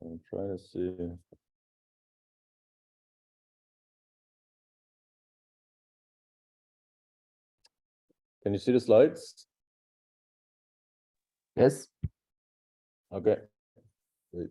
I'm trying to see. Can you see the slides? Yes. Okay. Great.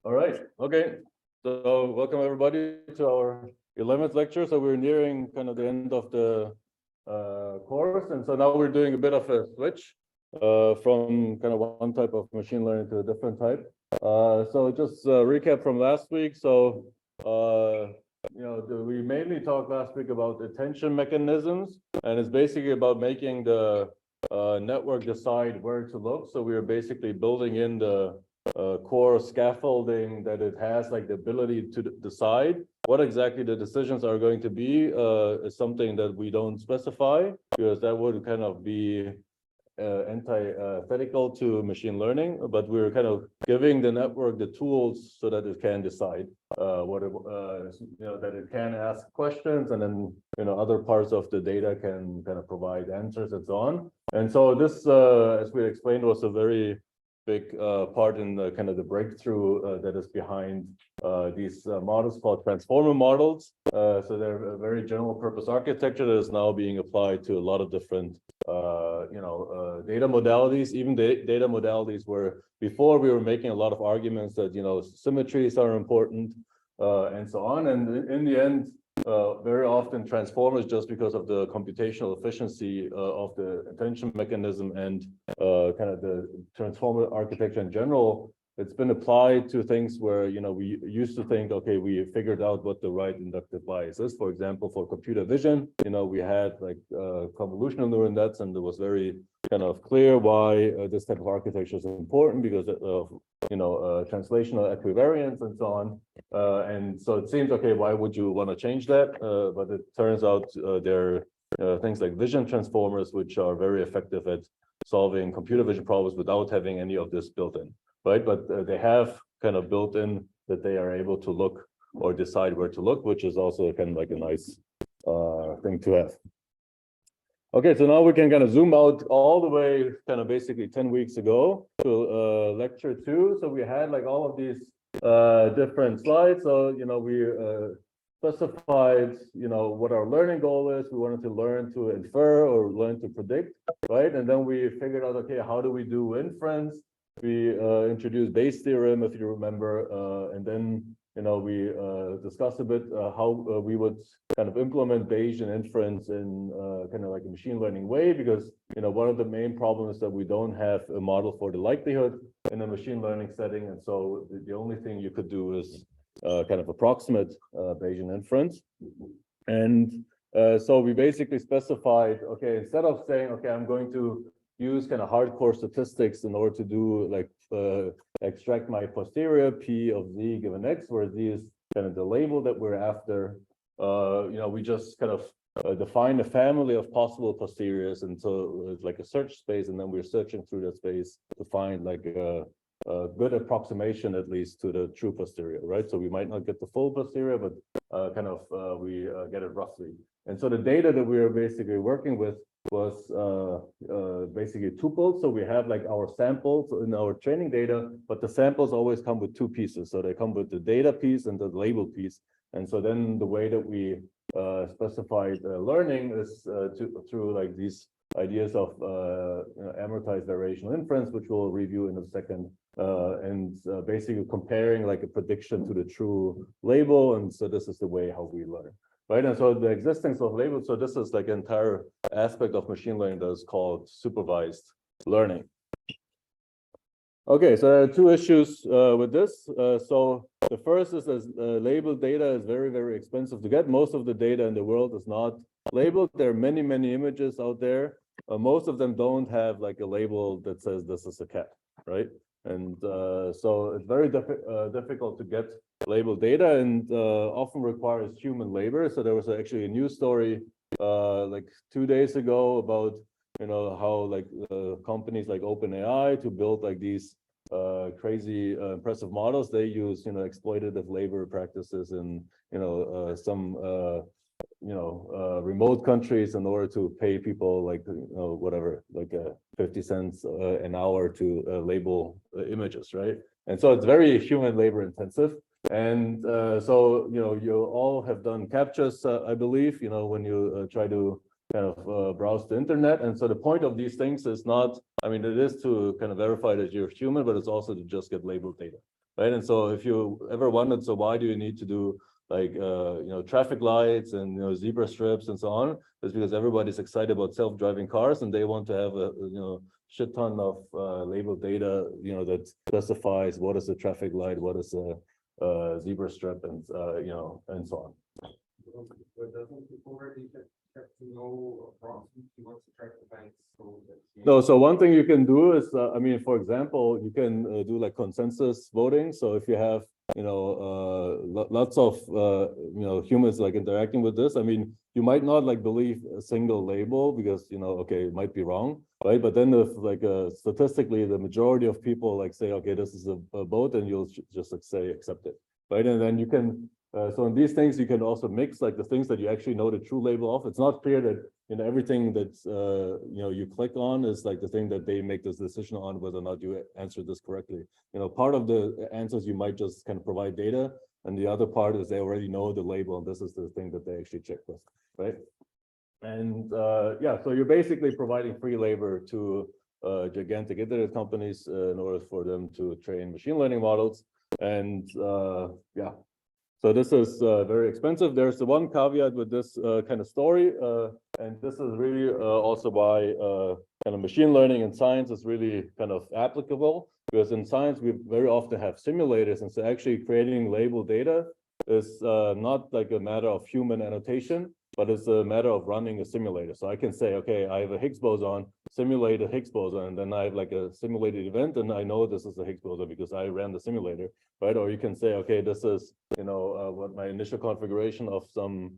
All right. Okay. So welcome everybody to our 11th lecture. So we're nearing kind of the end of the course, and so now we're doing a bit of a switch from kind of one type of machine learning to a different type. So just recap from last week. So we mainly talked last week about attention mechanisms, and it's basically about making the network decide where to look. So we are basically building in the core scaffolding that it has, like the ability to decide what exactly the decisions are going to be is something that we don't specify, because that would kind of be antithetical to machine learning, but we're kind of giving the network the tools so that it can decide what it, that it can ask questions, and then other parts of the data can kind of provide answers and so on. And so this, as we explained, was a very big part in the kind of the breakthrough that is behind these models called transformer models. So they're a very general purpose architecture that is now being applied to a lot of different data modalities, even data modalities where before we were making a lot of arguments that symmetries are important and so on. And in the end, very often transformers, just because of the computational efficiency of the attention mechanism and kind of the transformer architecture in general, it's been applied to things where we used to think, okay, we figured out what the right inductive bias is. For example, for computer vision, we had like convolutional neural nets, and it was very kind of clear why this type of architecture is important, because of translational equivariance and so on. And so it seems, okay, why would you want to change that? But it turns out there are things like vision transformers, which are very effective at solving computer vision problems without having any of this built in, right? But they have kind of built in that they are able to look or decide where to look, which is also kind of like a nice thing to have. Okay, so now we can kind of zoom out all the way kind of basically 10 weeks ago to lecture 2. So we had like all of these different slides. So, we specified, what our learning goal is. We wanted to learn to infer or learn to predict, right? And then we figured out, okay, how do we do inference? We introduced Bayes' theorem, if you remember, and then we discussed a bit how we would kind of implement Bayesian inference in kind of like a machine learning way, because one of the main problems is that we don't have a model for the likelihood in a machine learning setting, and so the only thing you could do is kind of approximate Bayesian inference. And so we basically specified, okay, instead of saying, okay, I'm going to use kind of hardcore statistics in order to do like extract my posterior P of Z given X, where Z is kind of the label that we're after. We just kind of define a family of possible posteriors, and so it's like a search space, and then we're searching through that space to find like a good approximation, at least, to the true posterior, right? So we might not get the full posterior, but we get it roughly. And so the data that we are basically working with was basically tupled. So we have like our samples in our training data, but the samples always come with two pieces. So they come with the data piece and the label piece. And so then the way that we specified learning is through like these ideas of amortized variational inference, which we'll review in a second, and basically comparing like a prediction to the true label. And so this is the way how we learn. Right, and so the existence of labels, so this is like an entire aspect of machine learning that is called supervised learning. Okay, so there are two issues with this. So the first is that labeled data is very, very expensive to get. Most of the data in the world is not labeled. There are many, many images out there. Most of them don't have like a label that says this is a cat, right? And so it's very difficult to get labeled data, and often requires human labor. So there was actually a news story like 2 days ago about how like companies like OpenAI to build like these crazy impressive models, they use exploitative labor practices in some remote countries in order to pay people like whatever, like 50 cents an hour to label images, right? And so it's very human labor intensive. And so you all have done CAPTCHAs, I believe, when you try to kind of browse the internet. And so the point of these things is not, I mean, it is to kind of verify that you're human, but it's also to just get labeled data, right? And so if you ever wondered, so why do you need to do like traffic lights and zebra strips and so on? It's because everybody's excited about self-driving cars, and they want to have a shit ton of labeled data that specifies what is a traffic light, what is a zebra strip, and and so on. But doesn't people already have to know approximately what's the traffic lights? No, so one thing you can do is, I mean, for example, you can do like consensus voting. So if you have, lots of, humans like interacting with this, I mean, you might not like believe a single label because, okay, it might be wrong, right? But then if like statistically, the majority of people like say, okay, this is a vote, and you'll just like say, accept it, right? And then you can, so in these things, you can also mix like the things that you actually know the true label of. It's not clear that everything that's you click on is like the thing that they make this decision on whether or not you answered this correctly. Part of the answers you might just kind of provide data, and the other part is they already know the label, and this is the thing that they actually check with, right? And yeah, so you're basically providing free labor to gigantic internet companies in order for them to train machine learning models. And yeah. So this is very expensive. There's the one caveat with this kind of story, and this is really also why kind of machine learning in science is really kind of applicable, because in science we very often have simulators, and so actually creating labeled data is not like a matter of human annotation, but it's a matter of running a simulator. So I can say, okay, I have a Higgs boson, simulate a Higgs boson, and then I have like a simulated event, and I know this is a Higgs boson because I ran the simulator, right? Or you can say, okay, this is what my initial configuration of some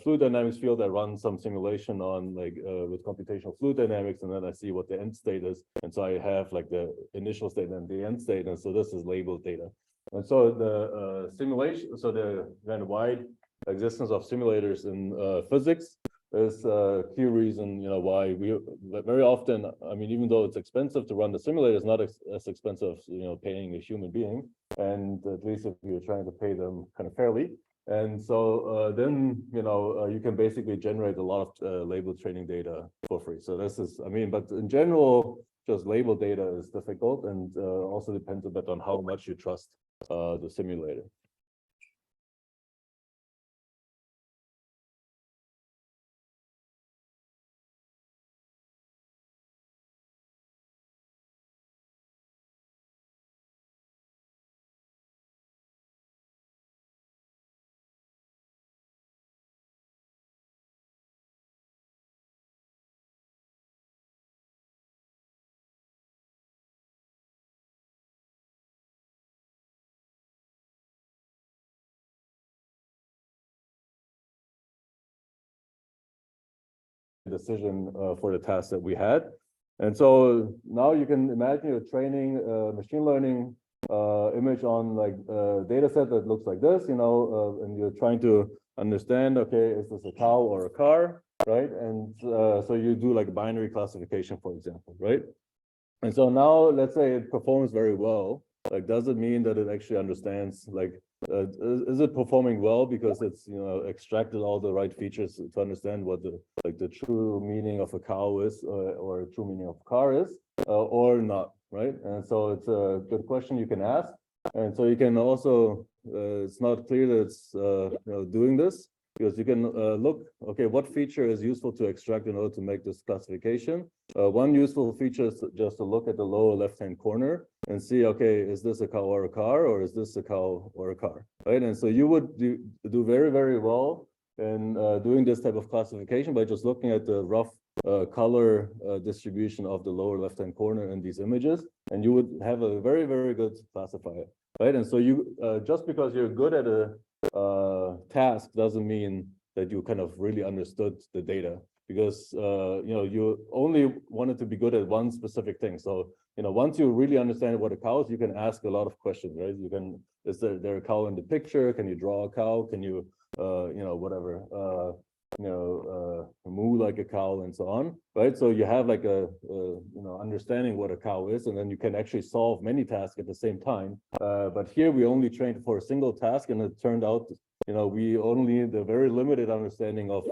fluid dynamics field. I run some simulation on like with computational fluid dynamics, and then I see what the end state is. And so I have like the initial state and the end state, and so this is labeled data. And so the simulation, so the kind of wide existence of simulators in physics is a key reason, why we very often, I mean, even though it's expensive to run the simulator, it's not as expensive, paying a human being, and at least if you're trying to pay them kind of fairly. And so then, you can basically generate a lot of labeled training data for free. So this is, I mean, but in general, just labeled data is difficult, and also depends a bit on how much you trust the simulator. Decision for the task that we had. And so now you can imagine you're training a machine learning image on like a data set that looks like this, and you're trying to understand, okay, is this a cow or a car, right? And so you do like binary classification, for example, right? And so now let's say it performs very well. Like, does it mean that it actually understands, like, is it performing well because it's extracted all the right features to understand what the true meaning of a cow is, or a true meaning of a car is, or not, right? And so it's a good question you can ask. And so you can also, it's not clear that it's doing this, because you can look, okay, what feature is useful to extract in order to make this classification. One useful feature is just to look at the lower left-hand corner and see, okay, is this a cow or a car, or is this a cow or a car, right? And so you would do very, very well in doing this type of classification by just looking at the rough color distribution of the lower left-hand corner in these images, and you would have a very, very good classifier, right? And so you, just because you're good at a task doesn't mean that you kind of really understood the data, because you know, you only wanted to be good at one specific thing. So you know, once you really understand what a cow is, you can ask a lot of questions, right? You can, is there a cow in the picture? Can you draw a cow? Can you you know, whatever, moo like a cow and so on, right? So you have like a you know, understanding what a cow is, and then you can actually solve many tasks at the same time. But here we only trained for a single task, and it turned out, you know, we only need a very limited understanding of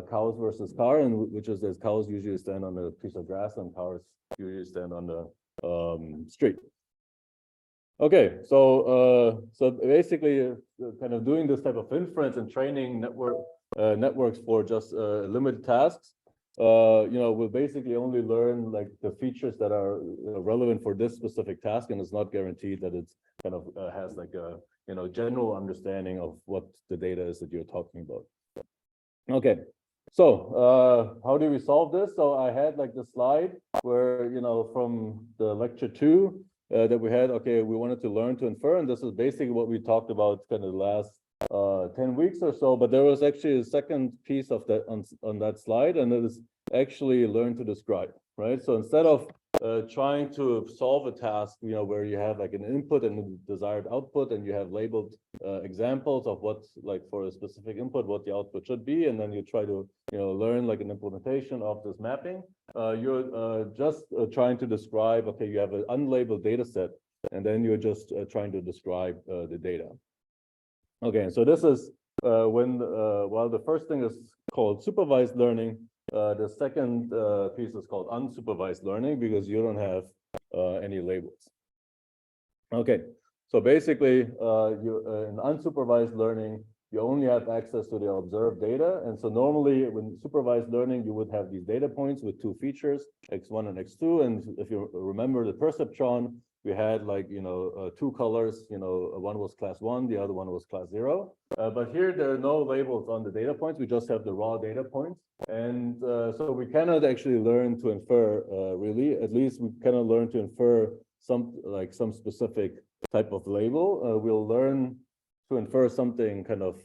cows versus car, and which is that cows usually stand on a piece of grass and cars usually stand on the street. Okay, so so basically, kind of doing this type of inference and training networks for just limited tasks, you know, will basically only learn like the features that are relevant for this specific task, and it's not guaranteed that it's kind of has like a, you know, general understanding of what the data is that you're talking about. Okay, so how do we solve this? So I had like the slide where, you know, from the lecture 2 that we had, okay, we wanted to learn to infer, and this is basically what we talked about kind of the last 10 weeks or so, but there was actually a second piece of that on that slide, and it is actually learn to describe, right? So instead of trying to solve a task, you know, where you have like an input and a desired output, and you have labeled examples of what's like for a specific input, what the output should be, and then you try to, you know, learn like an implementation of this mapping. You're just trying to describe, okay, you have an unlabeled data set, and then you're just trying to describe the data. Okay, so this is when, while the first thing is called supervised learning, the second piece is called unsupervised learning, because you don't have any labels. Okay, so basically, in unsupervised learning, you only have access to the observed data. And so normally when supervised learning, you would have these data points with two features, X1 and X2. And if you remember the perceptron, we had like, you know, two colors, you know, one was class 1, the other one was class 0. But here there are no labels on the data points. We just have the raw data points. And so we cannot actually learn to infer, really, at least we cannot learn to infer some specific type of label. We'll learn to infer something kind of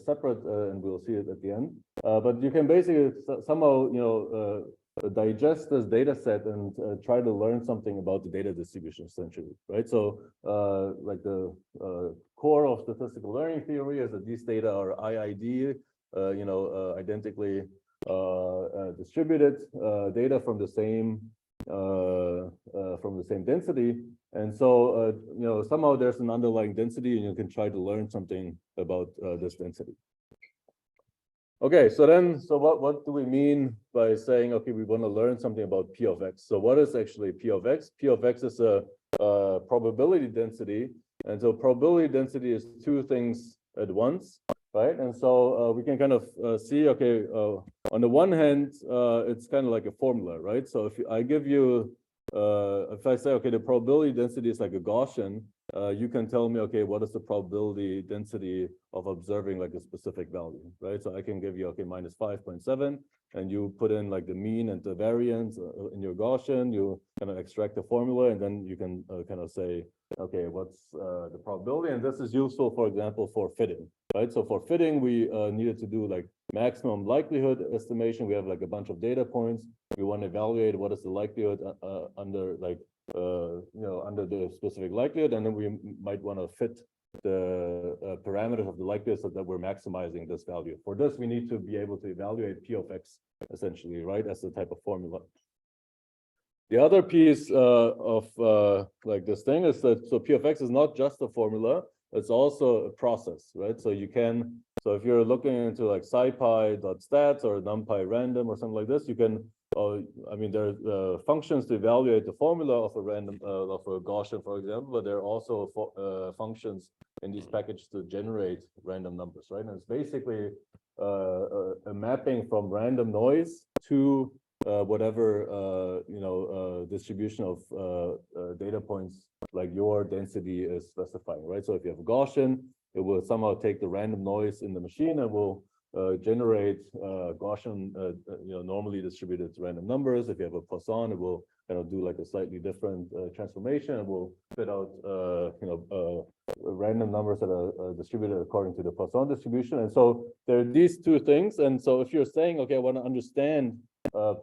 separate, and we'll see it at the end. But you can basically somehow, you know, digest this data set and try to learn something about the data distribution, essentially, right? So like the core of statistical learning theory is that these data are IID, you know, identically distributed data from the same density. And so, you know, somehow there's an underlying density, and you can try to learn something about this density. Okay, so then, so what do we mean by saying, okay, we want to learn something about P of X? So what is actually P of X? P of X is a probability density. And so probability density is two things at once, right? And so we can kind of see, okay, on the one hand, it's kind of like a formula, right? So if I give you, if I say, okay, the probability density is like a Gaussian, you can tell me, okay, what is the probability density of observing like a specific value, right? So I can give you, okay, minus 5.7, and you put in like the mean and the variance in your Gaussian, you kind of extract the formula, and then you can kind of say, okay, what's the probability? And this is useful, for example, for fitting, right? So for fitting, we needed to do like maximum likelihood estimation. We have like a bunch of data points. We want to evaluate what is the likelihood under like, you know, under the specific likelihood, and then we might want to fit the parameters of the likelihood so that we're maximizing this value. For this, we need to be able to evaluate P of X, essentially, right, as the type of formula. The other piece of like this thing is that, so P of X is not just a formula, it's also a process, right? So you can So if you're looking into like scipy.stats or numpy random or something like this, you can, I mean, there are functions to evaluate the formula of a random, of a Gaussian, for example, but there are also functions in these packages to generate random numbers, right? And it's basically a mapping from random noise to whatever, distribution of data points like your density is specifying, right? So if you have a Gaussian, it will somehow take the random noise in the machine and will generate Gaussian, normally distributed random numbers. If you have a Poisson, it will kind of do like a slightly different transformation and will spit out, random numbers that are distributed according to the Poisson distribution. And so there are these two things. And so if you're saying, okay, I want to understand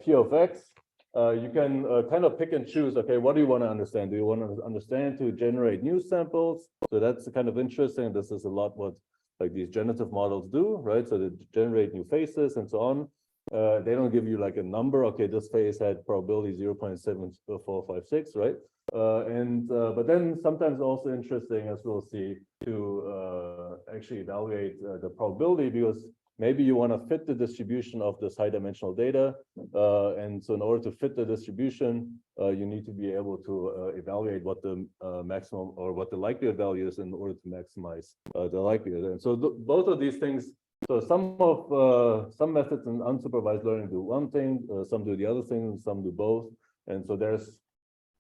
P of X, you can kind of pick and choose, okay, what do you want to understand? Do you want to understand to generate new samples? So that's kind of interesting. This is a lot what like these generative models do, right? So they generate new faces and so on. They don't give you like a number. Okay, this face had probability 0.7456, right? But then sometimes also interesting, as we'll see, to actually evaluate the probability, because maybe you want to fit the distribution of this high-dimensional data. And so in order to fit the distribution, you need to be able to evaluate what the maximum or what the likelihood value is in order to maximize the likelihood. And so both of these things, so some methods in unsupervised learning do one thing, some do the other thing, some do both. And so there's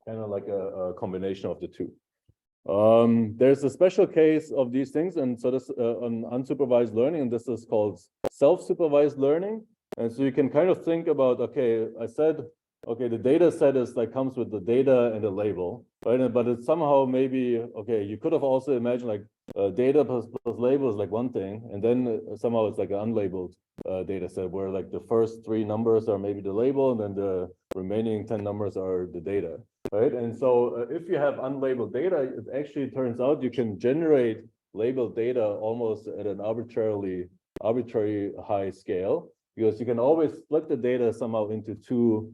kind of like a combination of the two. There's a special case of these things, and so this on unsupervised learning, and this is called self-supervised learning. And so you can kind of think about, okay, I said, okay, the data set is like comes with the data and the label, right? But it's somehow maybe, okay, you could have also imagined like data plus label is like one thing, and then somehow it's like an unlabeled data set where like the first 3 numbers are maybe the label, and then the remaining 10 numbers are the data. Right, and so if you have unlabeled data, it actually turns out you can generate labeled data almost at an arbitrary high scale, because you can always split the data somehow into 2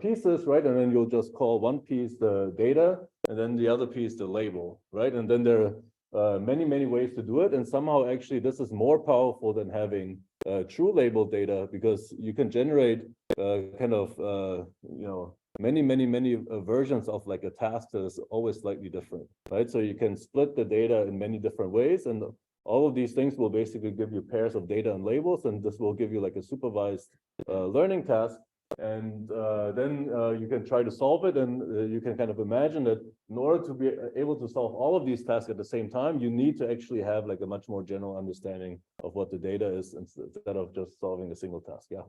pieces, right? And then you'll just call one piece the data, and then the other piece the label, right? And then there are many ways to do it, and somehow actually this is more powerful than having true labeled data, because you can generate kind of many versions of like a task that is always slightly different, right? So you can split the data in many different ways, and all of these things will basically give you pairs of data and labels, and this will give you like a supervised learning task. And then you can try to solve it, and you can kind of imagine that in order to be able to solve all of these tasks at the same time, you need to actually have like a much more general understanding of what the data is instead of just solving a single task. Yeah.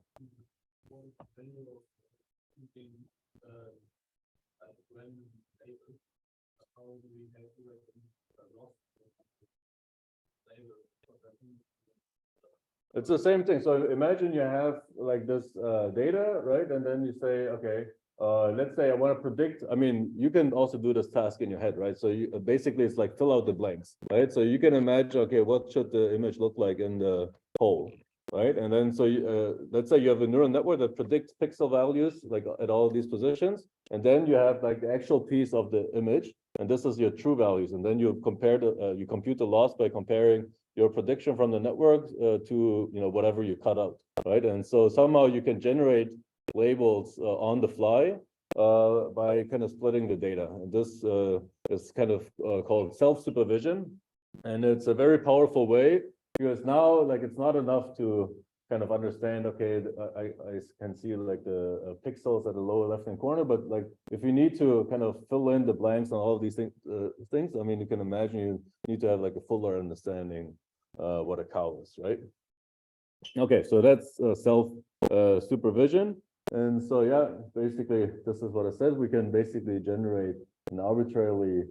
It's the same thing. So imagine you have like this data, right? And then you say, okay, let's say I want to predict. I mean, you can also do this task in your head, right? So you, basically it's like fill out the blanks, right? So you can imagine, okay, what should the image look like in the hole, right? And then so let's say you have a neural network that predicts pixel values like at all of these positions, and then you have like the actual piece of the image, and this is your true values, and then you compare the you compute the loss by comparing your prediction from the network to whatever you cut out, right? And so somehow you can generate labels on the fly by kind of splitting the data. And this is kind of called self-supervision, and it's a very powerful way, because now like it's not enough to kind of understand, okay, I can see like the pixels at the lower left-hand corner, but like if you need to kind of fill in the blanks on all of these things, I mean, you can imagine you need to have like a fuller understanding what a cow is, right? Okay, so that's self-supervision. And so, yeah, basically, this is what it says. We can basically generate an arbitrarily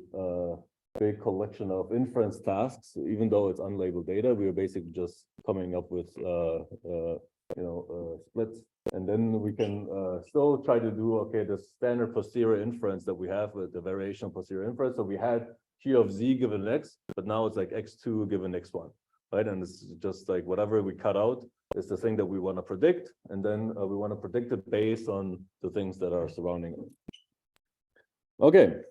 big collection of inference tasks, even though it's unlabeled data. We are basically just coming up with splits, and then we can still try to do the standard posterior inference that we have with the variational posterior inference. So we had Q of Z given X, but now it's like X2 given X1, right? And it's just like whatever we cut out is the thing that we want to predict, and then we want to predict it based on the things that are surrounding it. Okay.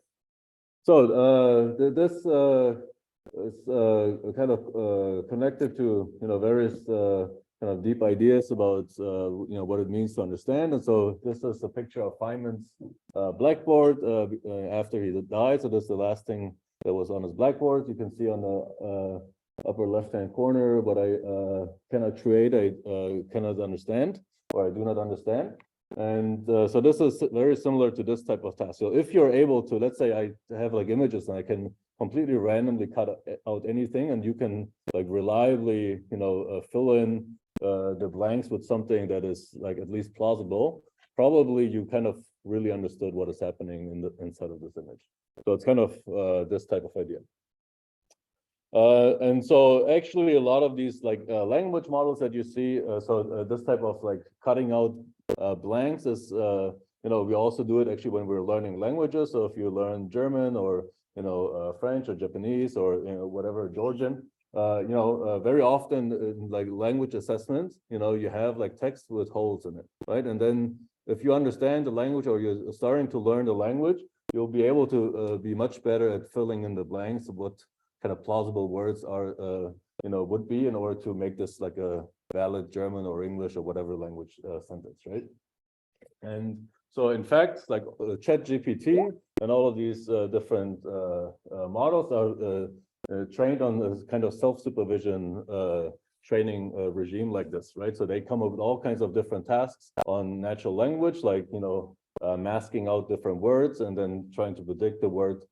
So this it's kind of connected to various kind of deep ideas about what it means to understand. And so this is a picture of Feynman's blackboard after he died. So this is the last thing that was on his blackboard. You can see on the upper left-hand corner what I cannot create, I cannot understand, or I do not understand. And so this is very similar to this type of task. So if you're able to, let's say I have like images and I can completely randomly cut out anything, and you can like reliably, fill in the blanks with something that is like at least plausible, probably you kind of really understood what is happening in the inside of this image. So it's kind of this type of idea. And so actually a lot of these like language models that you see, this type of like cutting out blanks is, we also do it actually when we're learning languages. So if you learn German or, French or Japanese or, whatever, Georgian, very often in like language assessments, you have like text with holes in it, right? And then if you understand the language or you're starting to learn the language, you'll be able to be much better at filling in the blanks of what kind of plausible words are, would be in order to make this like a valid German or English or whatever language sentence, right? And so in fact, like ChatGPT and all of these different models are trained on this kind of self-supervision training regime like this, right? So they come up with all kinds of different tasks on natural language, like, masking out different words and then trying to predict the word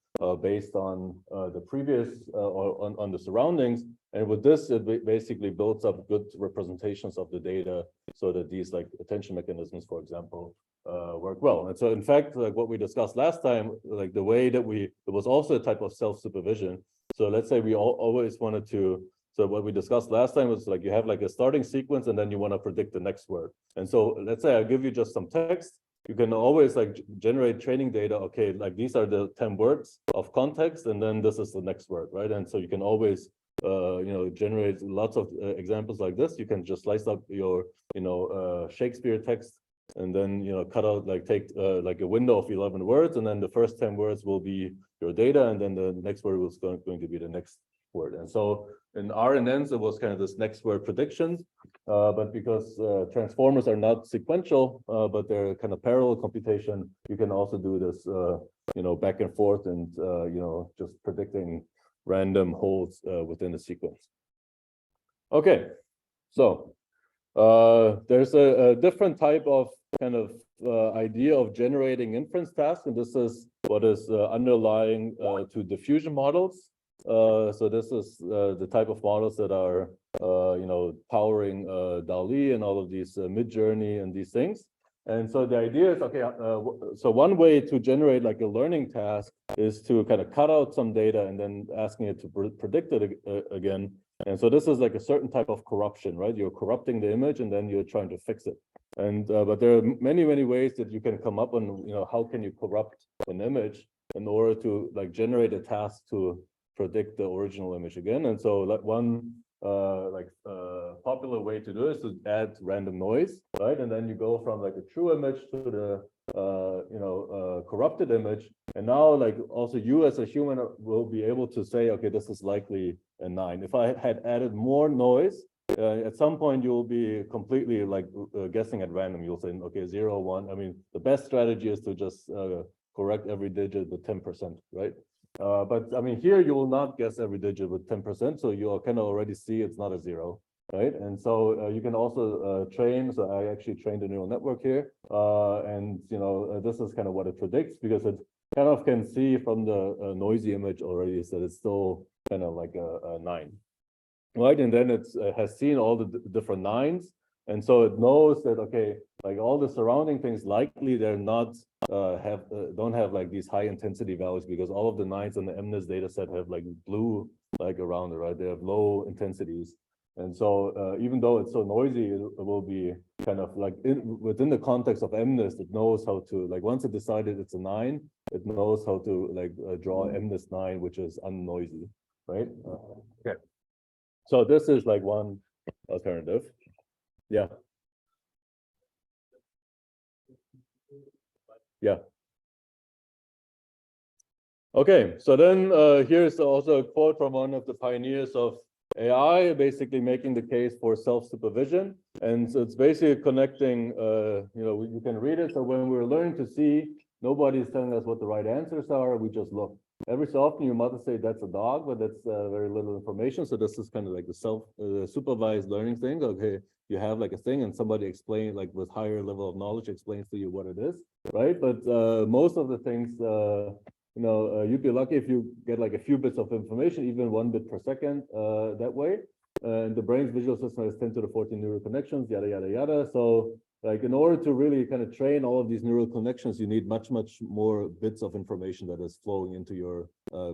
based on the previous or on the surroundings. And with this, it basically builds up good representations of the data so that these like attention mechanisms, for example, work well. And so in fact, like what we discussed last time, like the way that it was also a type of self-supervision. So let's say we always wanted to, so what we discussed last time was like you have like a starting sequence and then you want to predict the next word. And so let's say I give you just some text. You can always like generate training data. Okay, like these are the 10 words of context, and then this is the next word, right? And so you can always, generate lots of examples like this. You can just slice up your, Shakespeare text, and then cut out like take like a window of 11 words, and then the first 10 words will be your data, and then the next word was going to be the next word. And so in RNNs, it was kind of this next word predictions. But because transformers are not sequential, but they're kind of parallel computation, you can also do this, back and forth and, just predicting random holes within the sequence. Okay, so there's a different type of kind of idea of generating inference tasks, and this is what is underlying to diffusion models. So this is the type of models that are, powering DALL-E and all of these Midjourney and these things. And so the idea is, okay, so one way to generate like a learning task is to kind of cut out some data and then asking it to predict it again. And so this is like a certain type of corruption, right? You're corrupting the image and then you're trying to fix it. And but there are many ways that you can come up on, how can you corrupt an image in order to like generate a task to predict the original image again. And so like one popular way to do it is to add random noise, right? And then you go from like a true image to the corrupted image. And now like also you as a human will be able to say, okay, this is likely a 9. If I had added more noise, at some point you'll be completely like guessing at random. You'll say, okay, 0, 1. I mean, the best strategy is to just correct every digit with 10%, right? But I mean, here you will not guess every digit with 10%, so you can already see it's not a 0, right? And so you can also train. So I actually trained a neural network here, and this is kind of what it predicts, because it kind of can see from the noisy image already is that it's still kind of like a 9, right? And then it has seen all the different 9s, and so it knows that, okay, like all the surrounding things likely they're not don't have like these high intensity values, because all of the 9s in the MNIST data set have like blue like around it, right? They have low intensities. And so even though it's so noisy, it will be kind of like within the context of MNIST, it knows how to, like, once it decided it's a 9, it knows how to like draw MNIST 9, which is unnoisy, right? Okay. So this is like one alternative. Yeah. Yeah. Okay, so then here's also a quote from one of the pioneers of AI, basically making the case for self-supervision. And so it's basically connecting, you can read it. So when we're learning to see, nobody's telling us what the right answers are. We just look. Every so often, you might say that's a dog, but that's very little information. So this is kind of like the self-supervised learning thing. Okay, you have like a thing and somebody explain like with higher level of knowledge explains to you what it is, right? But most of the things, you'd be lucky if you get like a few bits of information, even 1 bit per second that way. And the brain's visual system has 10 to the 14 neural connections, yada, yada, yada. So like in order to really kind of train all of these neural connections, you need much, much more bits of information that is flowing into your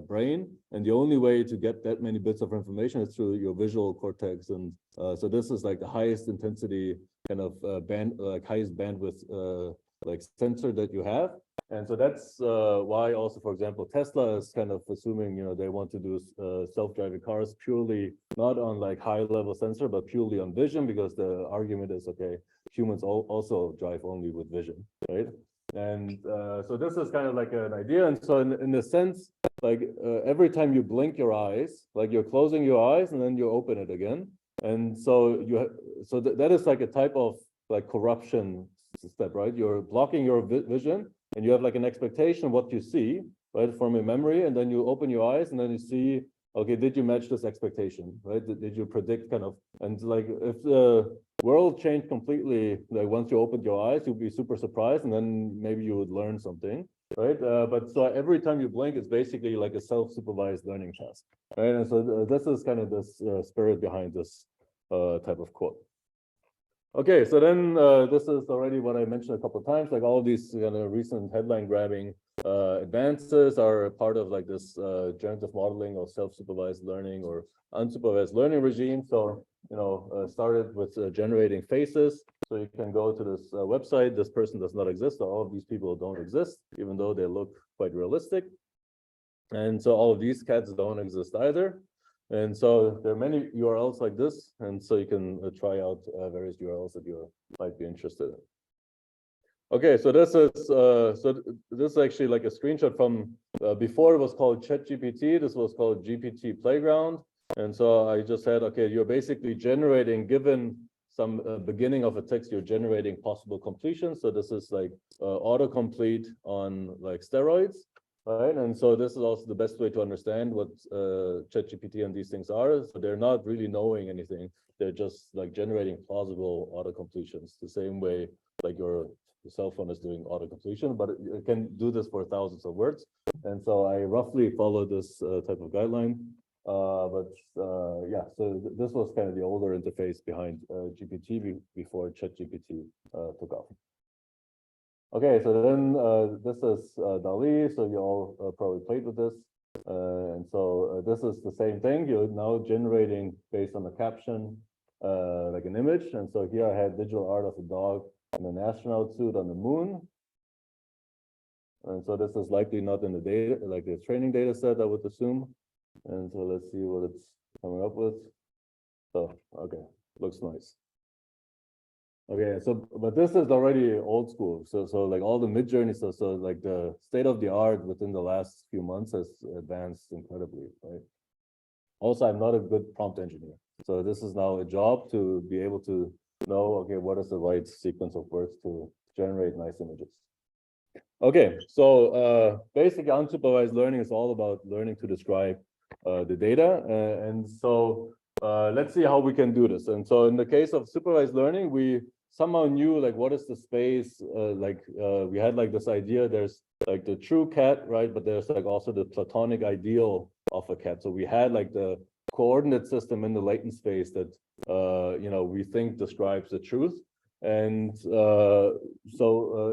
brain. And the only way to get that many bits of information is through your visual cortex. And so this is like the highest intensity kind of highest bandwidth like sensor that you have. And so that's why also, for example, Tesla is kind of assuming, they want to do self-driving cars purely not on like high level sensor, but purely on vision, because the argument is, okay, humans also drive only with vision, right? And so this is kind of like an idea. And so in a sense, like every time you blink your eyes, like you're closing your eyes and then you open it again. And so that is like a type of like corruption step, right? You're blocking your vision and you have like an expectation of what you see, right, from your memory, and then you open your eyes and then you see, okay, did you match this expectation, right? Did you predict kind of, and like if the world changed completely, like once you opened your eyes, you'd be super surprised and then maybe you would learn something, right? But so every time you blink, it's basically like a self-supervised learning task, right? And so this is kind of this spirit behind this type of quote. Okay, so then this is already what I mentioned a couple of times, like all of these recent headline grabbing advances are part of like this generative modeling or self-supervised learning or unsupervised learning regime. So, started with generating faces. So you can go to this website, this person does not exist, so all of these people don't exist, even though they look quite realistic. And so all of these cats don't exist either. And so there are many URLs like this, and so you can try out various URLs that you might be interested in. Okay, so this is actually like a screenshot from before it was called ChatGPT. This was called GPT Playground, and so I just said, okay, you're basically generating, given some beginning of a text, you're generating possible completions. So this is like autocomplete on like steroids. Right, and so this is also the best way to understand what ChatGPT and these things are. So they're not really knowing anything. They're just like generating plausible autocompletions, the same way like your cell phone is doing autocompletion, but it can do this for thousands of words. And so I roughly follow this type of guideline. Yeah, so this was kind of the older interface behind GPT before ChatGPT took off. Okay, so then this is DALL-E, so you all probably played with this. And so this is the same thing. You're now generating based on a caption, like an image. And so here I had digital art of a dog in an astronaut suit on the moon. And so this is likely not in the data, like the training data set, I would assume. And so let's see what it's coming up with. So, okay, looks nice. Okay, so but this is already old school. So like all the Midjourney stuff, so like the state of the art within the last few months has advanced incredibly, right? Also, I'm not a good prompt engineer. So this is now a job to be able to know, okay, what is the right sequence of words to generate nice images. Okay, so basically unsupervised learning is all about learning to describe the data. And so let's see how we can do this. And so in the case of supervised learning, we somehow knew like what is the space, we had like this idea, there's like the true cat, right? But there's like also the platonic ideal of a cat. So we had like the coordinate system in the latent space that, we think describes the truth. And so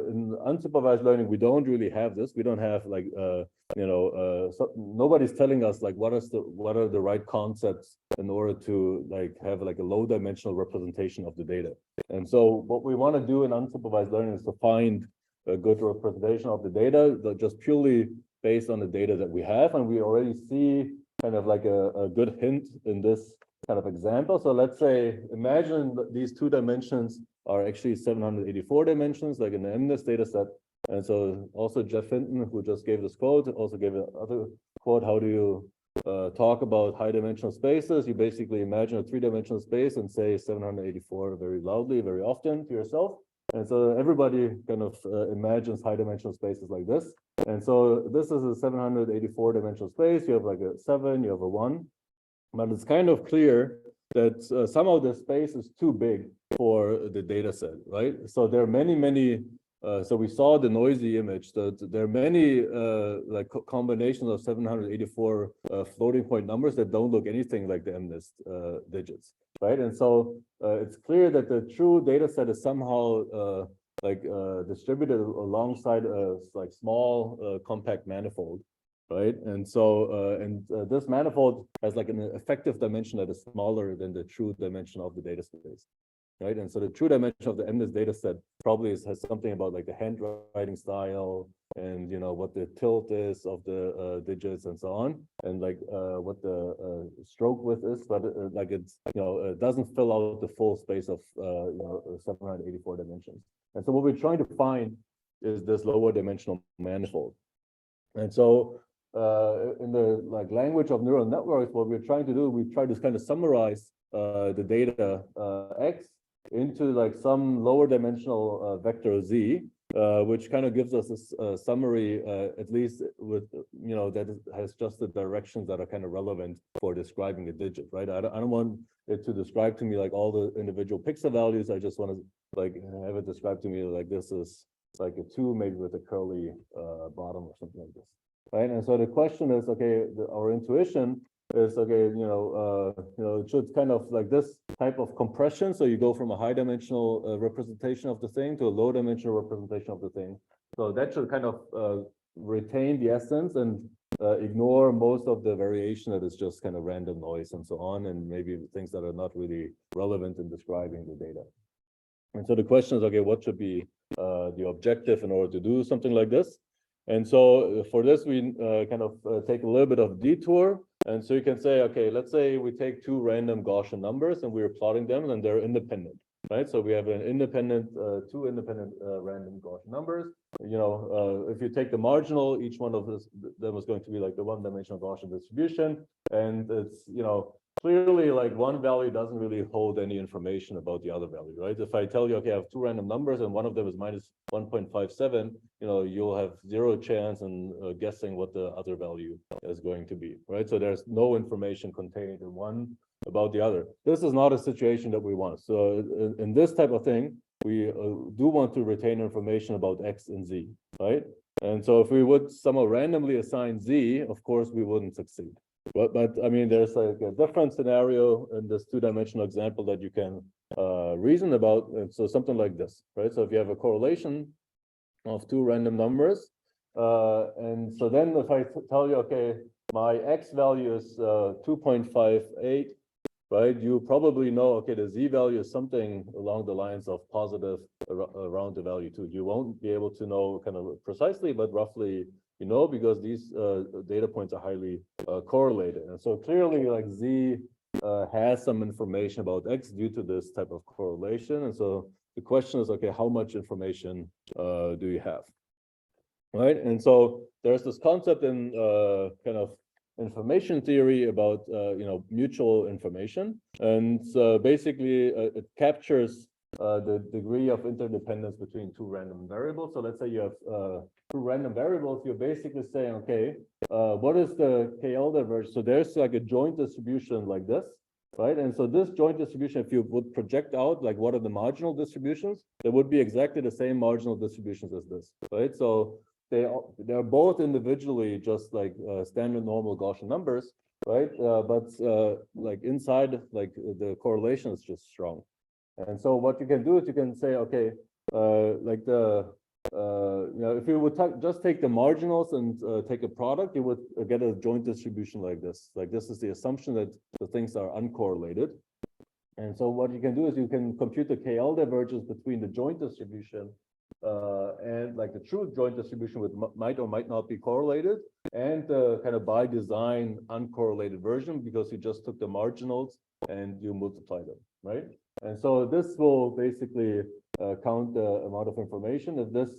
in unsupervised learning, we don't really have this. We don't have like, so nobody's telling us like what are the right concepts in order to like have like a low dimensional representation of the data. And so what we want to do in unsupervised learning is to find a good representation of the data that just purely based on the data that we have. And we already see kind of like a good hint in this kind of example. So let's say, imagine these 2 dimensions are actually 784 dimensions, like in the MNIST data set. And so also Jeff Hinton, who just gave this quote, also gave another quote. How do you talk about high dimensional spaces? You basically imagine a three-dimensional space and say 784 very loudly, very often to yourself. And so everybody kind of imagines high dimensional spaces like this. And so this is a 784 dimensional space. You have like a 7, you have a 1. But it's kind of clear that somehow the space is too big for the data set, right? So there are many, so we saw the noisy image, that there are many like combinations of 784 floating point numbers that don't look anything like the MNIST digits, right? And so it's clear that the true data set is somehow distributed alongside a like small compact manifold, right? And so this manifold has like an effective dimension that is smaller than the true dimension of the data space, right? And so the true dimension of the MNIST data set probably has something about like the handwriting style and, you know, what the tilt is of the digits and so on, and like what the stroke width is, but like it's, you know, it doesn't fill out the full space of, 784 dimensions. And so what we're trying to find is this lower dimensional manifold. And so in the like language of neural networks, what we're trying to do, we try to kind of summarize the data X into like some lower dimensional vector Z, which kind of gives us a summary, at least with, you know, that has just the directions that are kind of relevant for describing a digit, right? I don't want it to describe to me like all the individual pixel values. I just want to like have it describe to me like this is like a 2, maybe with a curly bottom or something like this, right? And so the question is, okay, our intuition is, okay, it should kind of like this type of compression. So you go from a high dimensional representation of the thing to a low dimensional representation of the thing. So that should kind of retain the essence and ignore most of the variation that is just kind of random noise and so on, and maybe things that are not really relevant in describing the data. And so the question is, okay, what should be the objective in order to do something like this? And so for this, we kind of take a little bit of detour. And so you can say, okay, let's say we take 2 random Gaussian numbers and we're plotting them and they're independent, right? So we have an independent, 2 independent random Gaussian numbers. You know, if you take the marginal, each one of them is going to be like the one-dimensional Gaussian distribution. And it's, you know, clearly like one value doesn't really hold any information about the other value, right? If I tell you, okay, I have 2 random numbers and one of them is minus 1.57, you know, you'll have 0 chance in guessing what the other value is going to be, right? So there's no information contained in one about the other. This is not a situation that we want. So in this type of thing, we do want to retain information about X and Z, right? And so if we would somehow randomly assign Z, of course, we wouldn't succeed. But I mean, there's like a different scenario in this 2-dimensional example that you can reason about. And so something like this, right? So if you have a correlation of 2 random numbers, and so then if I tell you, okay, my X value is 2.58, right? You probably know, okay, the Z value is something along the lines of positive around the value 2. You won't be able to know kind of precisely, but roughly, you know, because these data points are highly correlated. And so clearly like Z has some information about X due to this type of correlation. And so the question is, okay, how much information do you have? Right. And so there's this concept in kind of information theory about mutual information, and basically it captures the degree of interdependence between 2 random variables. So let's say you have 2 random variables. You're basically saying, okay, what is the KL divergence? So there's like a joint distribution like this, right? And so this joint distribution, if you would project out like what are the marginal distributions, there would be exactly the same marginal distributions as this, right? So they're both individually just like standard normal Gaussian numbers, right? But like inside, like the correlation is just strong. And so what you can do is you can say, okay, like if you would just take the marginals and take a product, you would get a joint distribution like this. Like this is the assumption that the things are uncorrelated. And so what you can do is you can compute the KL divergence between the joint distribution and like the true joint distribution with might or might not be correlated, and kind of by design uncorrelated version, because you just took the marginals and you multiply them, right? And so this will basically count the amount of information. If this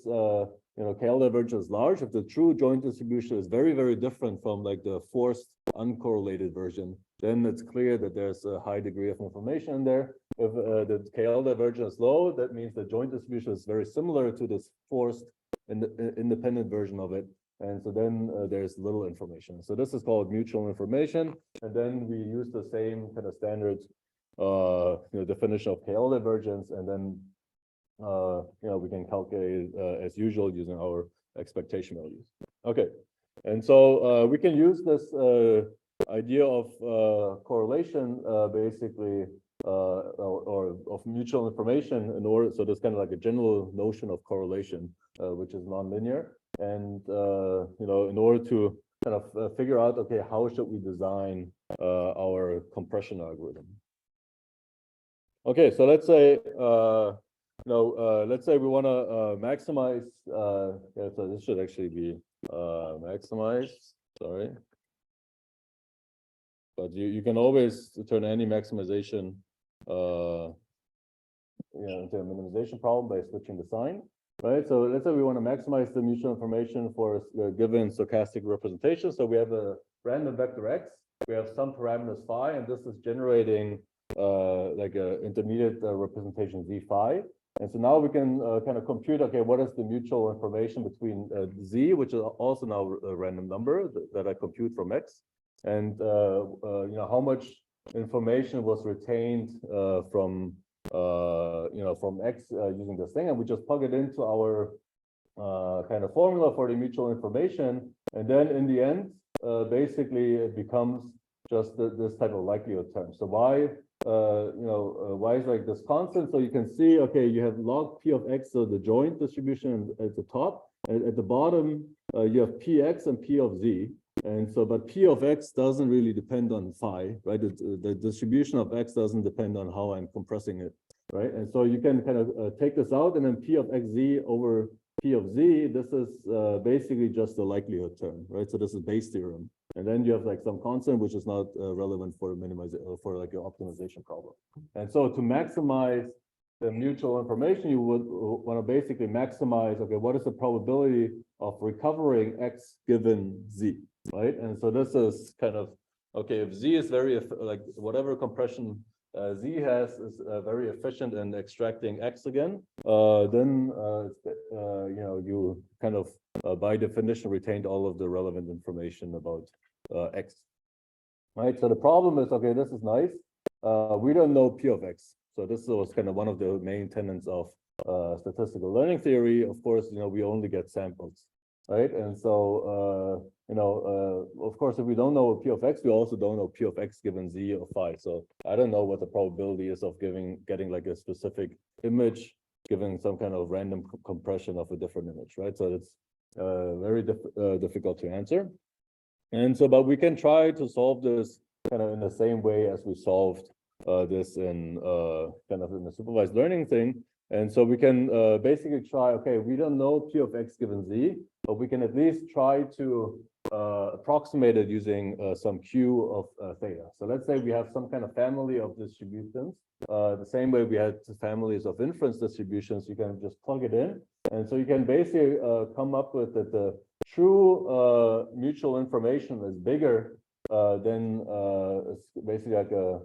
KL divergence is large, if the true joint distribution is very, very different from like the forced uncorrelated version, then it's clear that there's a high degree of information in there. If the KL divergence is low, that means the joint distribution is very similar to this forced independent version of it. And so then there's little information. So this is called mutual information. And then we use the same kind of standard definition of KL divergence. And then we can calculate as usual using our expectation values. Okay. And so we can use this idea of correlation basically or of mutual information in order, so there's kind of like a general notion of correlation, which is nonlinear. And in order to kind of figure out, okay, how should we design our compression algorithm? Okay, so let's say let's say we want to maximize. Yeah, so this should actually be maximize. Sorry, but you can always turn any maximization into a minimization problem by switching the sign. Right, so let's say we want to maximize the mutual information for a given stochastic representation. So we have a random vector x, we have some parameters phi, and this is generating like an intermediate representation z phi. And so now we can kind of compute, okay, what is the mutual information between z, which is also now a random number that I compute from x, and how much information was retained from x using this thing, and we just plug it into our kind of formula for the mutual information, and then in the end, basically it becomes just this type of likelihood term. So y, y is like this constant. So you can see, okay, you have log p of x, so the joint distribution at the top, and at the bottom you have px and p of z. And so, but p of x doesn't really depend on phi, right? The distribution of x doesn't depend on how I'm compressing it, right? And so you can kind of take this out, and then p of xz over p of z, this is basically just the likelihood term, right? So this is Bayes' theorem. And then you have like some constant, which is not relevant for minimization, for like your optimization problem. And so to maximize the mutual information, you would want to basically maximize, okay, what is the probability of recovering x given z? Right, and so this is kind of, okay, if z is very, like whatever compression z has is very efficient in extracting x again, then you kind of by definition retained all of the relevant information about x. Right, so the problem is, okay, this is nice, we don't know p of x, so this was kind of one of the main tenets of statistical learning theory. Of course, we only get samples. Right, and so of course, if we don't know p of x, we also don't know p of x given z of phi. So I don't know what the probability is of getting like a specific image given some kind of random compression of a different image, right? So it's very difficult to answer. And so, but we can try to solve this kind of in the same way as we solved this in kind of in the supervised learning thing. And so we can basically try, okay, we don't know p of x given z, but we can at least try to approximate it using some q of theta. So let's say we have some kind of family of distributions, the same way we had families of inference distributions, you can just plug it in. And so you can basically come up with that the true mutual information is bigger than it's basically like a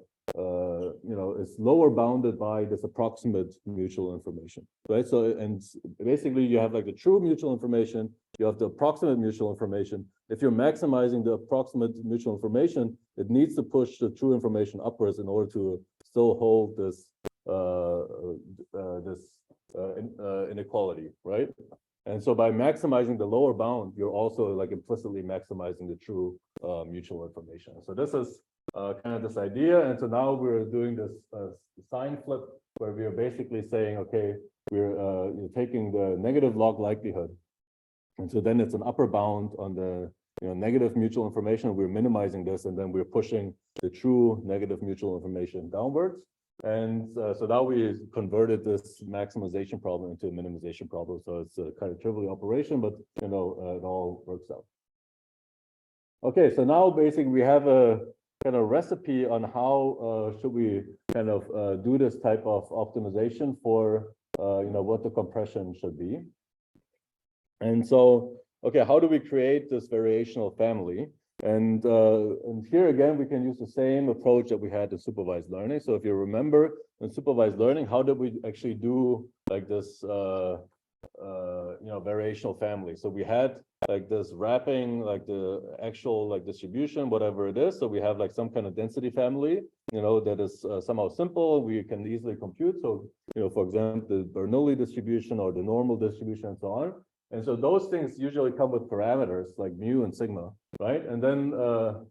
it's lower bounded by this approximate mutual information, right? So, and basically you have like the true mutual information, you have the approximate mutual information. If you're maximizing the approximate mutual information, it needs to push the true information upwards in order to still hold this inequality, right? And so by maximizing the lower bound, you're also like implicitly maximizing the true mutual information. So this is kind of this idea. And so now we're doing this sign flip where we are basically saying, okay, we're taking the negative log likelihood. And so then it's an upper bound on the negative mutual information. We're minimizing this, and then we're pushing the true negative mutual information downwards. And so now we converted this maximization problem into a minimization problem. So it's a kind of trivial operation, but it all works out. Okay, so now basically we have a kind of recipe on how should we kind of do this type of optimization for what the compression should be. And so, okay, how do we create this variational family? And here again, we can use the same approach that we had in supervised learning. So if you remember in supervised learning, how did we actually do like this, variational family? So we had like this wrapping, like the actual like distribution, whatever it is. So we have like some kind of density family, that is somehow simple. We can easily compute. So, for example, the Bernoulli distribution or the normal distribution and so on. And so those things usually come with parameters like mu and sigma, right? And then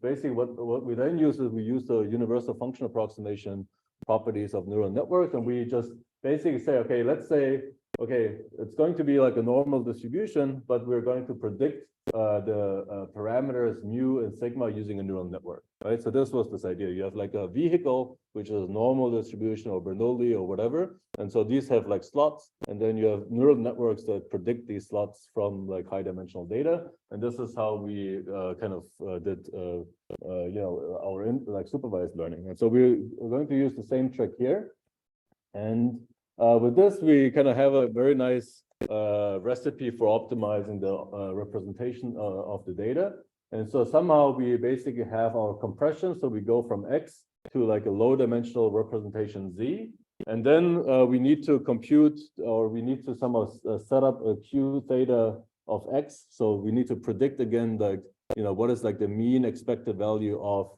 basically what we then use is we use the universal function approximation properties of neural networks, and we just basically say, okay, let's say, okay, it's going to be like a normal distribution, but we're going to predict the parameters mu and sigma using a neural network, right? So this was this idea. You have like a vehicle, which is normal distribution or Bernoulli or whatever. And so these have like slots, and then you have neural networks that predict these slots from like high dimensional data. And this is how we did, our like supervised learning. And so we're going to use the same trick here. And with this, we kind of have a very nice recipe for optimizing the representation of the data. And so somehow we basically have our compression. So we go from X to like a low dimensional representation Z. And then we need to compute, or we need to somehow set up a Q theta of X. So we need to predict again, like, what is like the mean expected value of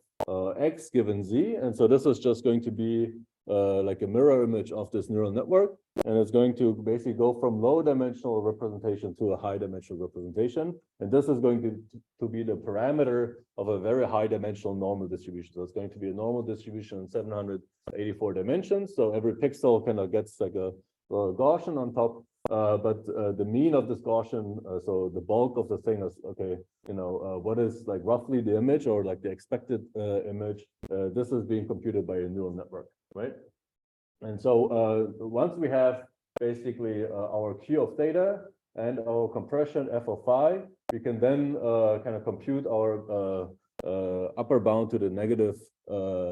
X given Z. And so this is just going to be like a mirror image of this neural network. And it's going to basically go from low dimensional representation to a high dimensional representation. And this is going to be the parameter of a very high dimensional normal distribution. So it's going to be a normal distribution in 784 dimensions. So every pixel kind of gets like a Gaussian on top. But the mean of this Gaussian, so the bulk of the thing is, okay, what is like roughly the image or like the expected image, this is being computed by a neural network, right? And so once we have basically our Q of theta and our compression f of phi, we can then kind of compute our upper bound to the negative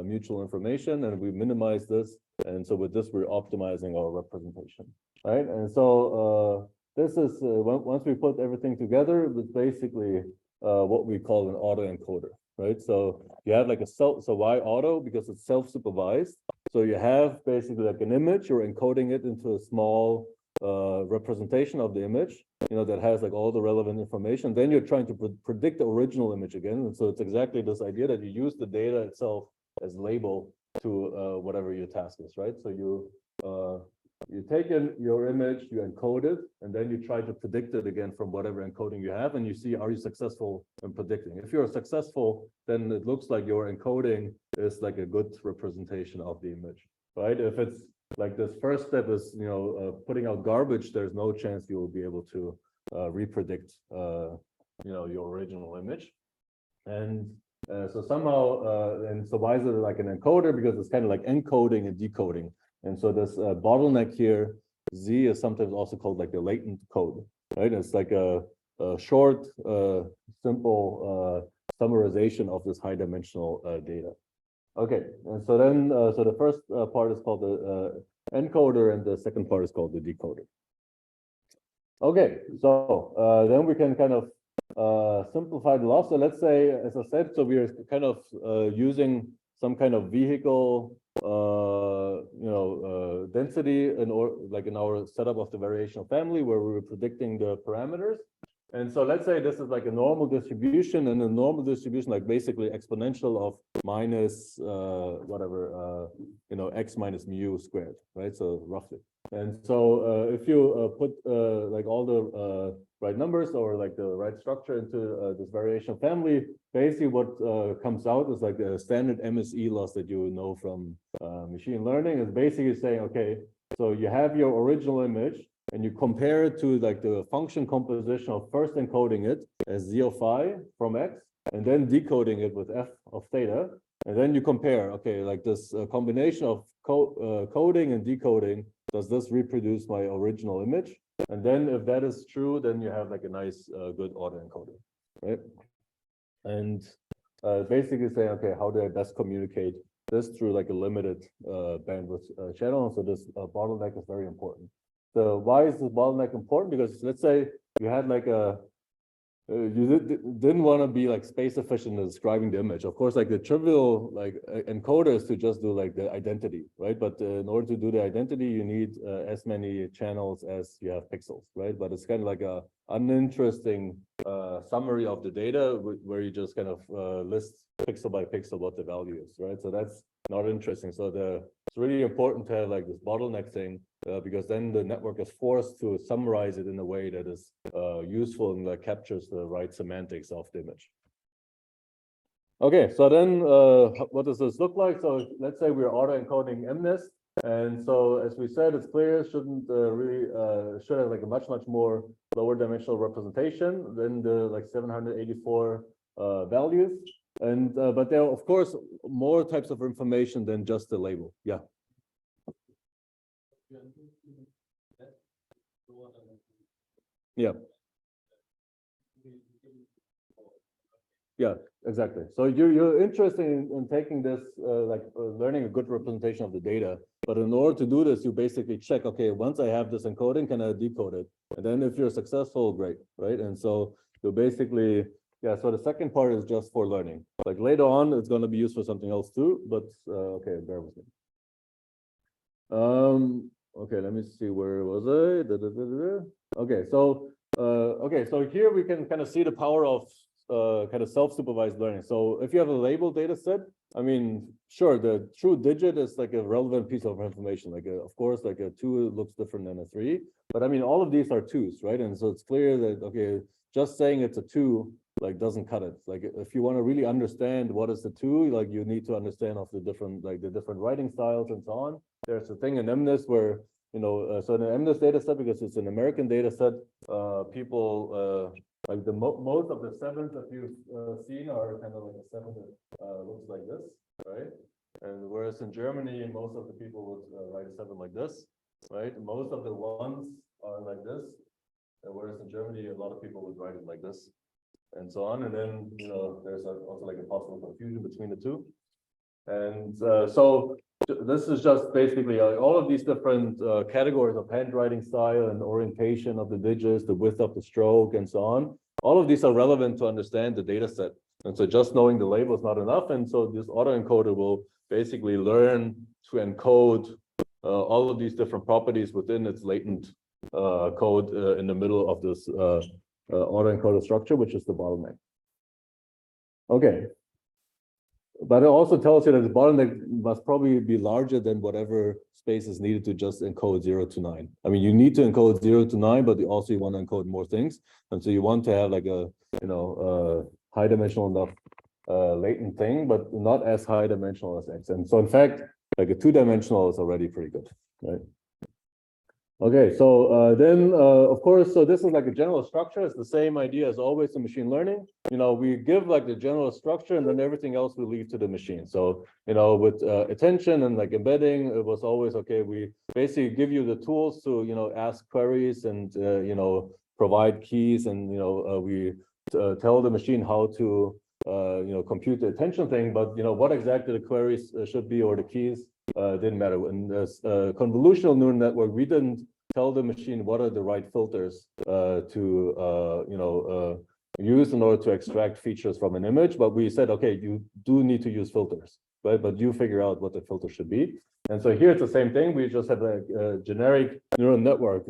mutual information, and we minimize this. And so with this, we're optimizing our representation, right? And so this is, once we put everything together, it's basically what we call an autoencoder, right? So you have like so why auto? Because it's self-supervised. So you have basically like an image, you're encoding it into a small representation of the image, that has like all the relevant information. Then you're trying to predict the original image again. And so it's exactly this idea that you use the data itself as label to whatever your task is, right? So you take in your image, you encode it, and then you try to predict it again from whatever encoding you have, and you see, are you successful in predicting? If you're successful, then it looks like your encoding is like a good representation of the image, right? If it's like this first step is, putting out garbage, there's no chance you will be able to repredict, your original image. And so somehow, and so why is it like an encoder? Because it's kind of like encoding and decoding. And so this bottleneck here, Z, is sometimes also called like the latent code, right? It's like a short, simple summarization of this high dimensional data. Okay, and so then, so the first part is called the encoder, and the second part is called the decoder. Okay, so then we can kind of simplify the law. So let's say, as I said, so we are kind of using some kind of vehicle, density like in our setup of the variational family, where we were predicting the parameters. And so let's say this is like a normal distribution, and a normal distribution, like basically exponential of minus x minus mu squared, right? So roughly. And so if you put like all the right numbers or like the right structure into this variational family, basically what comes out is like a standard MSE loss that you know from machine learning. Is basically saying, okay, so you have your original image, and you compare it to like the function composition of first encoding it as Z of phi from X, and then decoding it with f of theta. And then you compare, okay, like this combination of coding and decoding, does this reproduce my original image? And then if that is true, then you have like a nice, good autoencoder, right? And basically saying, okay, how do I best communicate this through like a limited bandwidth channel? So this bottleneck is very important. why is this bottleneck important? Because let's say you had like you didn't want to be like space efficient in describing the image. Of course, like the trivial like encoder is to just do like the identity, right? But in order to do the identity, you need as many channels as you have pixels, right? But it's kind of like a uninteresting summary of the data where you just kind of list pixel by pixel what the value is, right? So that's not interesting. So it's really important to have like this bottleneck thing because then the network is forced to summarize it in a way that is useful and that captures the right semantics of the image. Okay, so then what does this look like? So let's say we're auto-encoding MNIST. And so as we said, it's clear, shouldn't really should have like a much more lower dimensional representation than the like 784 values. And but there are of course more types of information than just the label. Yeah. Yeah. Yeah, exactly. So you're interested in taking this, learning a good representation of the data. But in order to do this, you basically check, okay, once I have this encoding, can I decode it? And then if you're successful, great, right? And so you basically, yeah, so the second part is just for learning. Like later on, it's going to be used for something else too, but okay, bear with me. Okay, let me see, where was I? Okay, so here we can kind of see the power of kind of self-supervised learning. So if you have a label data set, I mean, sure, the true digit is like a relevant piece of information. Like, of course, like a 2 looks different than a 3. But I mean, all of these are 2s, right? And so it's clear that, okay, just saying it's a 2, like, doesn't cut it. Like, if you want to really understand what is the 2, like, you need to understand of the different writing styles and so on. There's a thing in MNIST where, you know, so in the MNIST data set, because it's an American data set, people, like most of the 7s that you've seen are kind of like a 7 that looks like this, right? And whereas in Germany, most of the people would write a 7 like this, right? Most of the 1s are like this, whereas in Germany, a lot of people would write it like this, and so on. And then, you know, there's also like a possible confusion between the two. And so this is just basically all of these different categories of handwriting style and orientation of the digits, the width of the stroke, and so on. All of these are relevant to understand the data set. And so just knowing the label is not enough. And so this autoencoder will basically learn to encode all of these different properties within its latent code in the middle of this autoencoder structure, which is the bottleneck. Okay. But it also tells you that the bottleneck must probably be larger than whatever space is needed to just encode 0 to 9. I mean, you need to encode 0 to 9, but you also want to encode more things. And so you want to have like a, you know, high dimensional enough latent thing, but not as high dimensional as X. And so in fact, like a 2-dimensional is already pretty good, right? Okay, so then, of course, so this is like a general structure. It's the same idea as always in machine learning. You know, we give like the general structure and then everything else we leave to the machine. So, you know, with attention and like embedding, it was always, okay, we basically give you the tools to, you know, ask queries and, you know, provide keys and, you know, we tell the machine how to, you know, compute the attention thing. But, you know, what exactly the queries should be or the keys didn't matter. In this convolutional neural network, we didn't tell the machine what are the right filters to you know, use in order to extract features from an image, but we said, okay, you do need to use filters, right? But you figure out what the filter should be. And so here it's the same thing. We just have a generic neural network.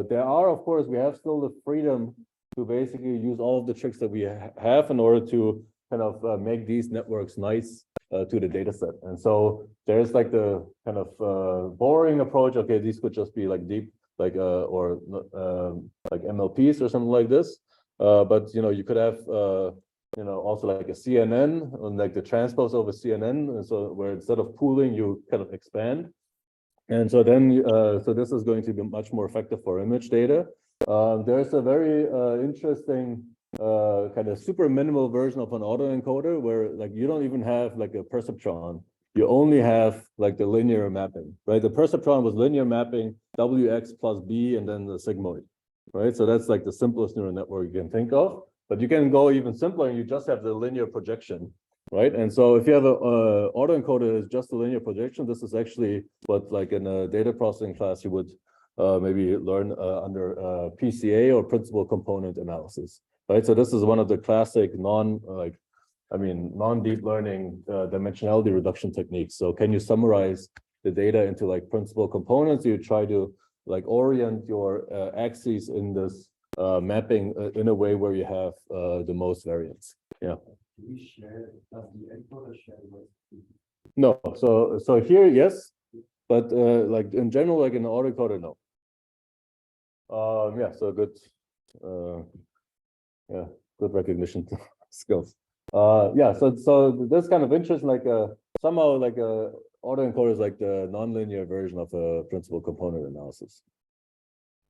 There are, of course, we have still the freedom to basically use all of the tricks that we have in order to kind of make these networks nice to the data set. And so there's like the kind of boring approach. Okay, these could just be like deep, like or like MLPs or something like this. But you know, you could have you know, also like a CNN and like the transpose over CNN. And so where instead of pooling, you kind of expand. And so then so this is going to be much more effective for image data. There's a very interesting kind of super minimal version of an autoencoder where like you don't even have like a perceptron. You only have like the linear mapping, right? The perceptron was linear mapping WX plus B and then the sigmoid, right? So that's like the simplest neural network you can think of. But you can go even simpler and you just have the linear projection, right? And so if you have an autoencoder is just a linear projection, this is actually what like in a data processing class you would maybe learn under PCA or principal component analysis, right? So this is one of the classic non-deep learning dimensionality reduction techniques. So can you summarize the data into like principal components? You try to like orient your axes in this mapping in a way where you have the most variance. Yeah. We share, does the encoder share with? No, so here, yes, but like in general, like in the autoencoder, no. Yeah, so good, yeah, good recognition skills. Yeah, so that's kind of interesting. Like somehow like autoencoder is like the nonlinear version of a principal component analysis.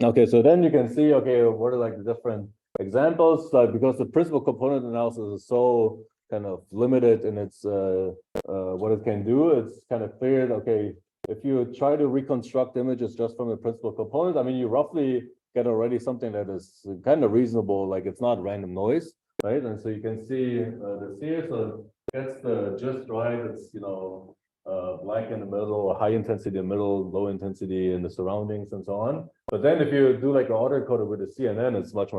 Okay, so then you can see, okay, what are like the different examples? Like because the principal component analysis is so kind of limited in its what it can do, it's kind of clear that, okay, if you try to reconstruct images just from the principal component, I mean, you roughly get already something that is kind of reasonable, like it's not random noise, right? And so you can see this here, so that's the just right. It's, you know, black in the middle, high intensity in the middle, low intensity in the surroundings, and so on. But then if you do like an autoencoder with a CNN, it's much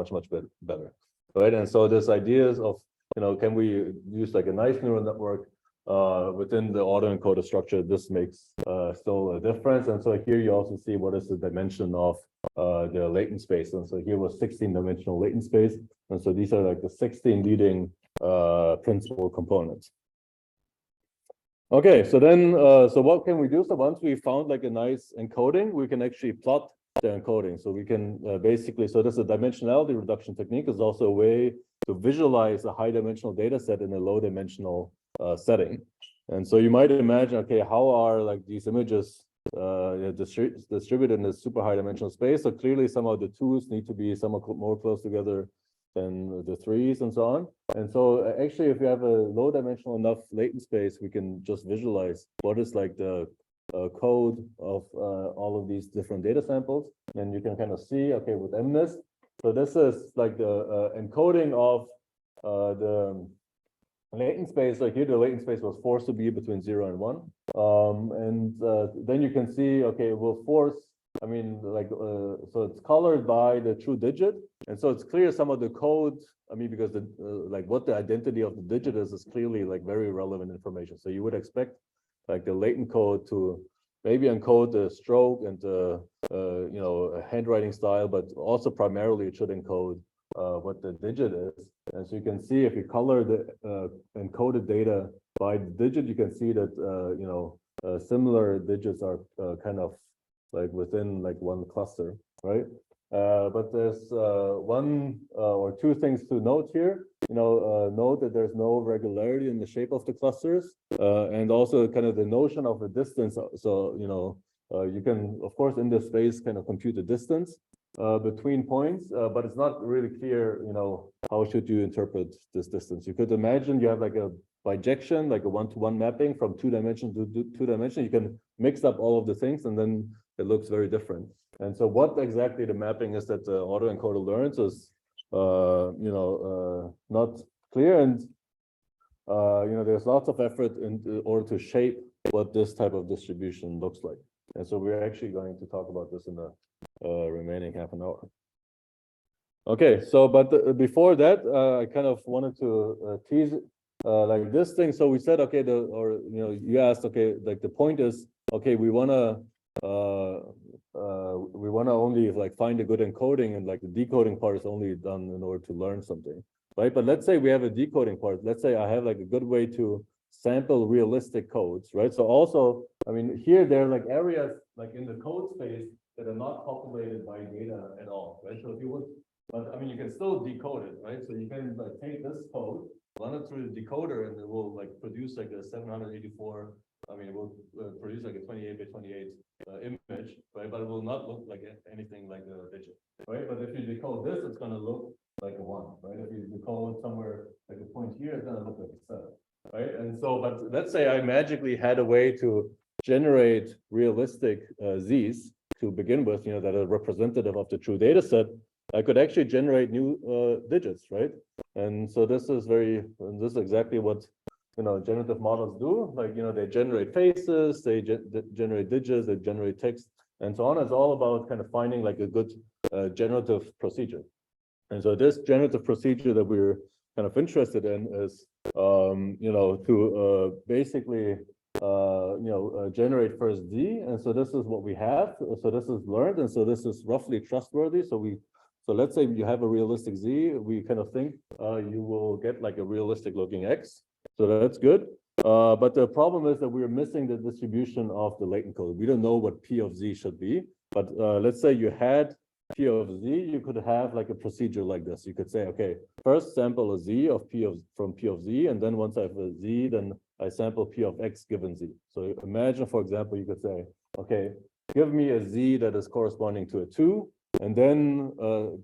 better, right? And so this ideas of, you know, can we use like a nice neural network within the autoencoder structure? This makes still a difference. And so here you also see what is the dimension of the latent space. And so here was 16-dimensional latent space. And so these are like the 16 leading principal components. Okay, so then, so what can we do? So once we found like a nice encoding, we can actually plot the encoding. So we can basically, so this is a dimensionality reduction technique, is also a way to visualize a high dimensional data set in a low dimensional setting. And so you might imagine, okay, how are like these images distributed in this super high dimensional space? So clearly some of the twos need to be somewhat more close together than the threes and so on. And so actually, if you have a low dimensional enough latent space, we can just visualize what is like the code of all of these different data samples. And you can kind of see, okay, with MNIST. So this is like the encoding of the latent space. Like here, the latent space was forced to be between 0 and 1. Then you can see, okay, it will force, I mean, like, so it's colored by the true digit. And so it's clear some of the code, I mean, because the like what the identity of the digit is clearly like very relevant information. So you would expect like the latent code to maybe encode the stroke and the, you know, handwriting style, but also primarily it should encode what the digit is. And so you can see if you color the encoded data by the digit, you can see that, you know, similar digits are kind of like within like one cluster, right? But there's one or two things to note here. You know, note that there's no regularity in the shape of the clusters, and also kind of the notion of the distance. So, you know, you can, of course, in this space kind of compute the distance between points, but it's not really clear, you know, how should you interpret this distance? You could imagine you have like a bijection, like a one-to-one mapping from 2 dimension to 2 dimension. You can mix up all of the things and then it looks very different. And so what exactly the mapping is that the autoencoder learns is, you know, not clear. And, you know, there's lots of effort in order to shape what this type of distribution looks like. And so we're actually going to talk about this in the remaining half an hour. Okay, so but before that, I kind of wanted to tease like this thing. So we said, okay, or you know, you asked, okay, like the point is, okay, we wanna only like find a good encoding, and like the decoding part is only done in order to learn something, right? But let's say we have a decoding part. Let's say I have like a good way to sample realistic codes, right? So also, I mean, here there are like areas like in the code space that are not populated by data at all, right? So if you would, but I mean, you can still decode it, right? So you can like take this code, run it through the decoder, and it will like produce like a 784. I mean, it will produce like a 28 by 28 image, right? But it will not look like anything like a digit, right? But if you decode this, it's going to look like a 1, right? If you decode somewhere like a point here, it's going to look like a 7, right? And so, but let's say I magically had a way to generate realistic Z's to begin with, you know, that are representative of the true data set. I could actually generate new digits, right? And so this is exactly what, you know, generative models do. Like, you know, they generate faces, they generate digits, they generate text, and so on. It's all about kind of finding like a good generative procedure. And so this generative procedure that we're kind of interested in is, to basically, generate first Z. And so this is what we have. So this is learned. And so this is roughly trustworthy. So let's say you have a realistic Z, we kind of think you will get like a realistic looking X. So that's good. But the problem is that we're missing the distribution of the latent code. We don't know what P of Z should be. But let's say you had P of Z, you could have like a procedure like this. You could say, okay, first sample a Z of from P of Z, and then once I have a Z, then I sample P of X given Z. So imagine, for example, you could say, okay, give me a Z that is corresponding to a 2, and then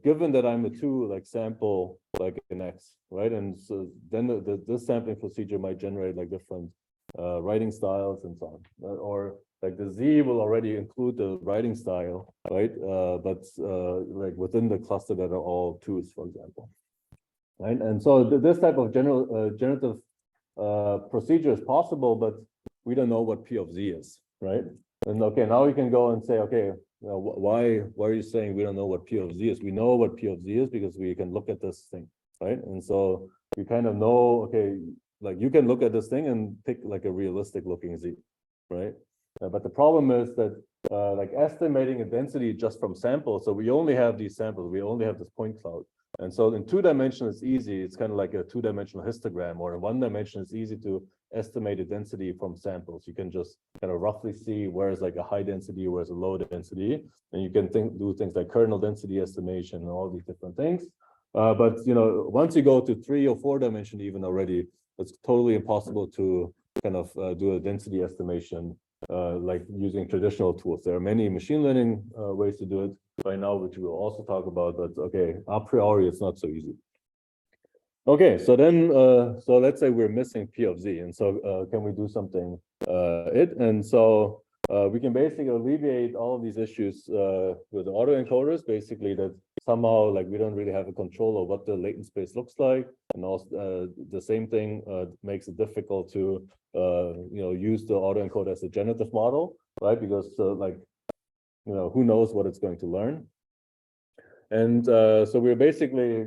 given that I'm a 2, like sample like an X, right? And so then this sampling procedure might generate like different writing styles and so on, or like the Z will already include the writing style, right? But like within the cluster that are all 2s, for example, right? And so this type of generative procedure is possible, but we don't know what P of Z is, right? And okay, now we can go and say, okay, why are you saying we don't know what P of Z is? We know what P of Z is because we can look at this thing, right? And so we kind of know, okay, like you can look at this thing and pick like a realistic looking Z, right? But the problem is that like estimating a density just from samples, so we only have these samples, we only have this point cloud. And so in 2 dimension, it's easy. It's kind of like a 2-dimensional histogram, or in 1 dimension, it's easy to estimate a density from samples. You can just kind of roughly see where's like a high density, where's a low density. And you can do things like kernel density estimation and all these different things. But, once you go to 3 or 4 dimension even already, it's totally impossible to kind of do a density estimation like using traditional tools. There are many machine learning ways to do it right now, which we'll also talk about, but okay, a priori, it's not so easy. Okay, so then, so let's say we're missing P of Z, and so can we do something And so we can basically alleviate all of these issues with the autoencoders, basically that somehow like we don't really have a control of what the latent space looks like, and also the same thing makes it difficult to use the autoencoder as a generative model, right? Because who knows what it's going to learn. And so we're basically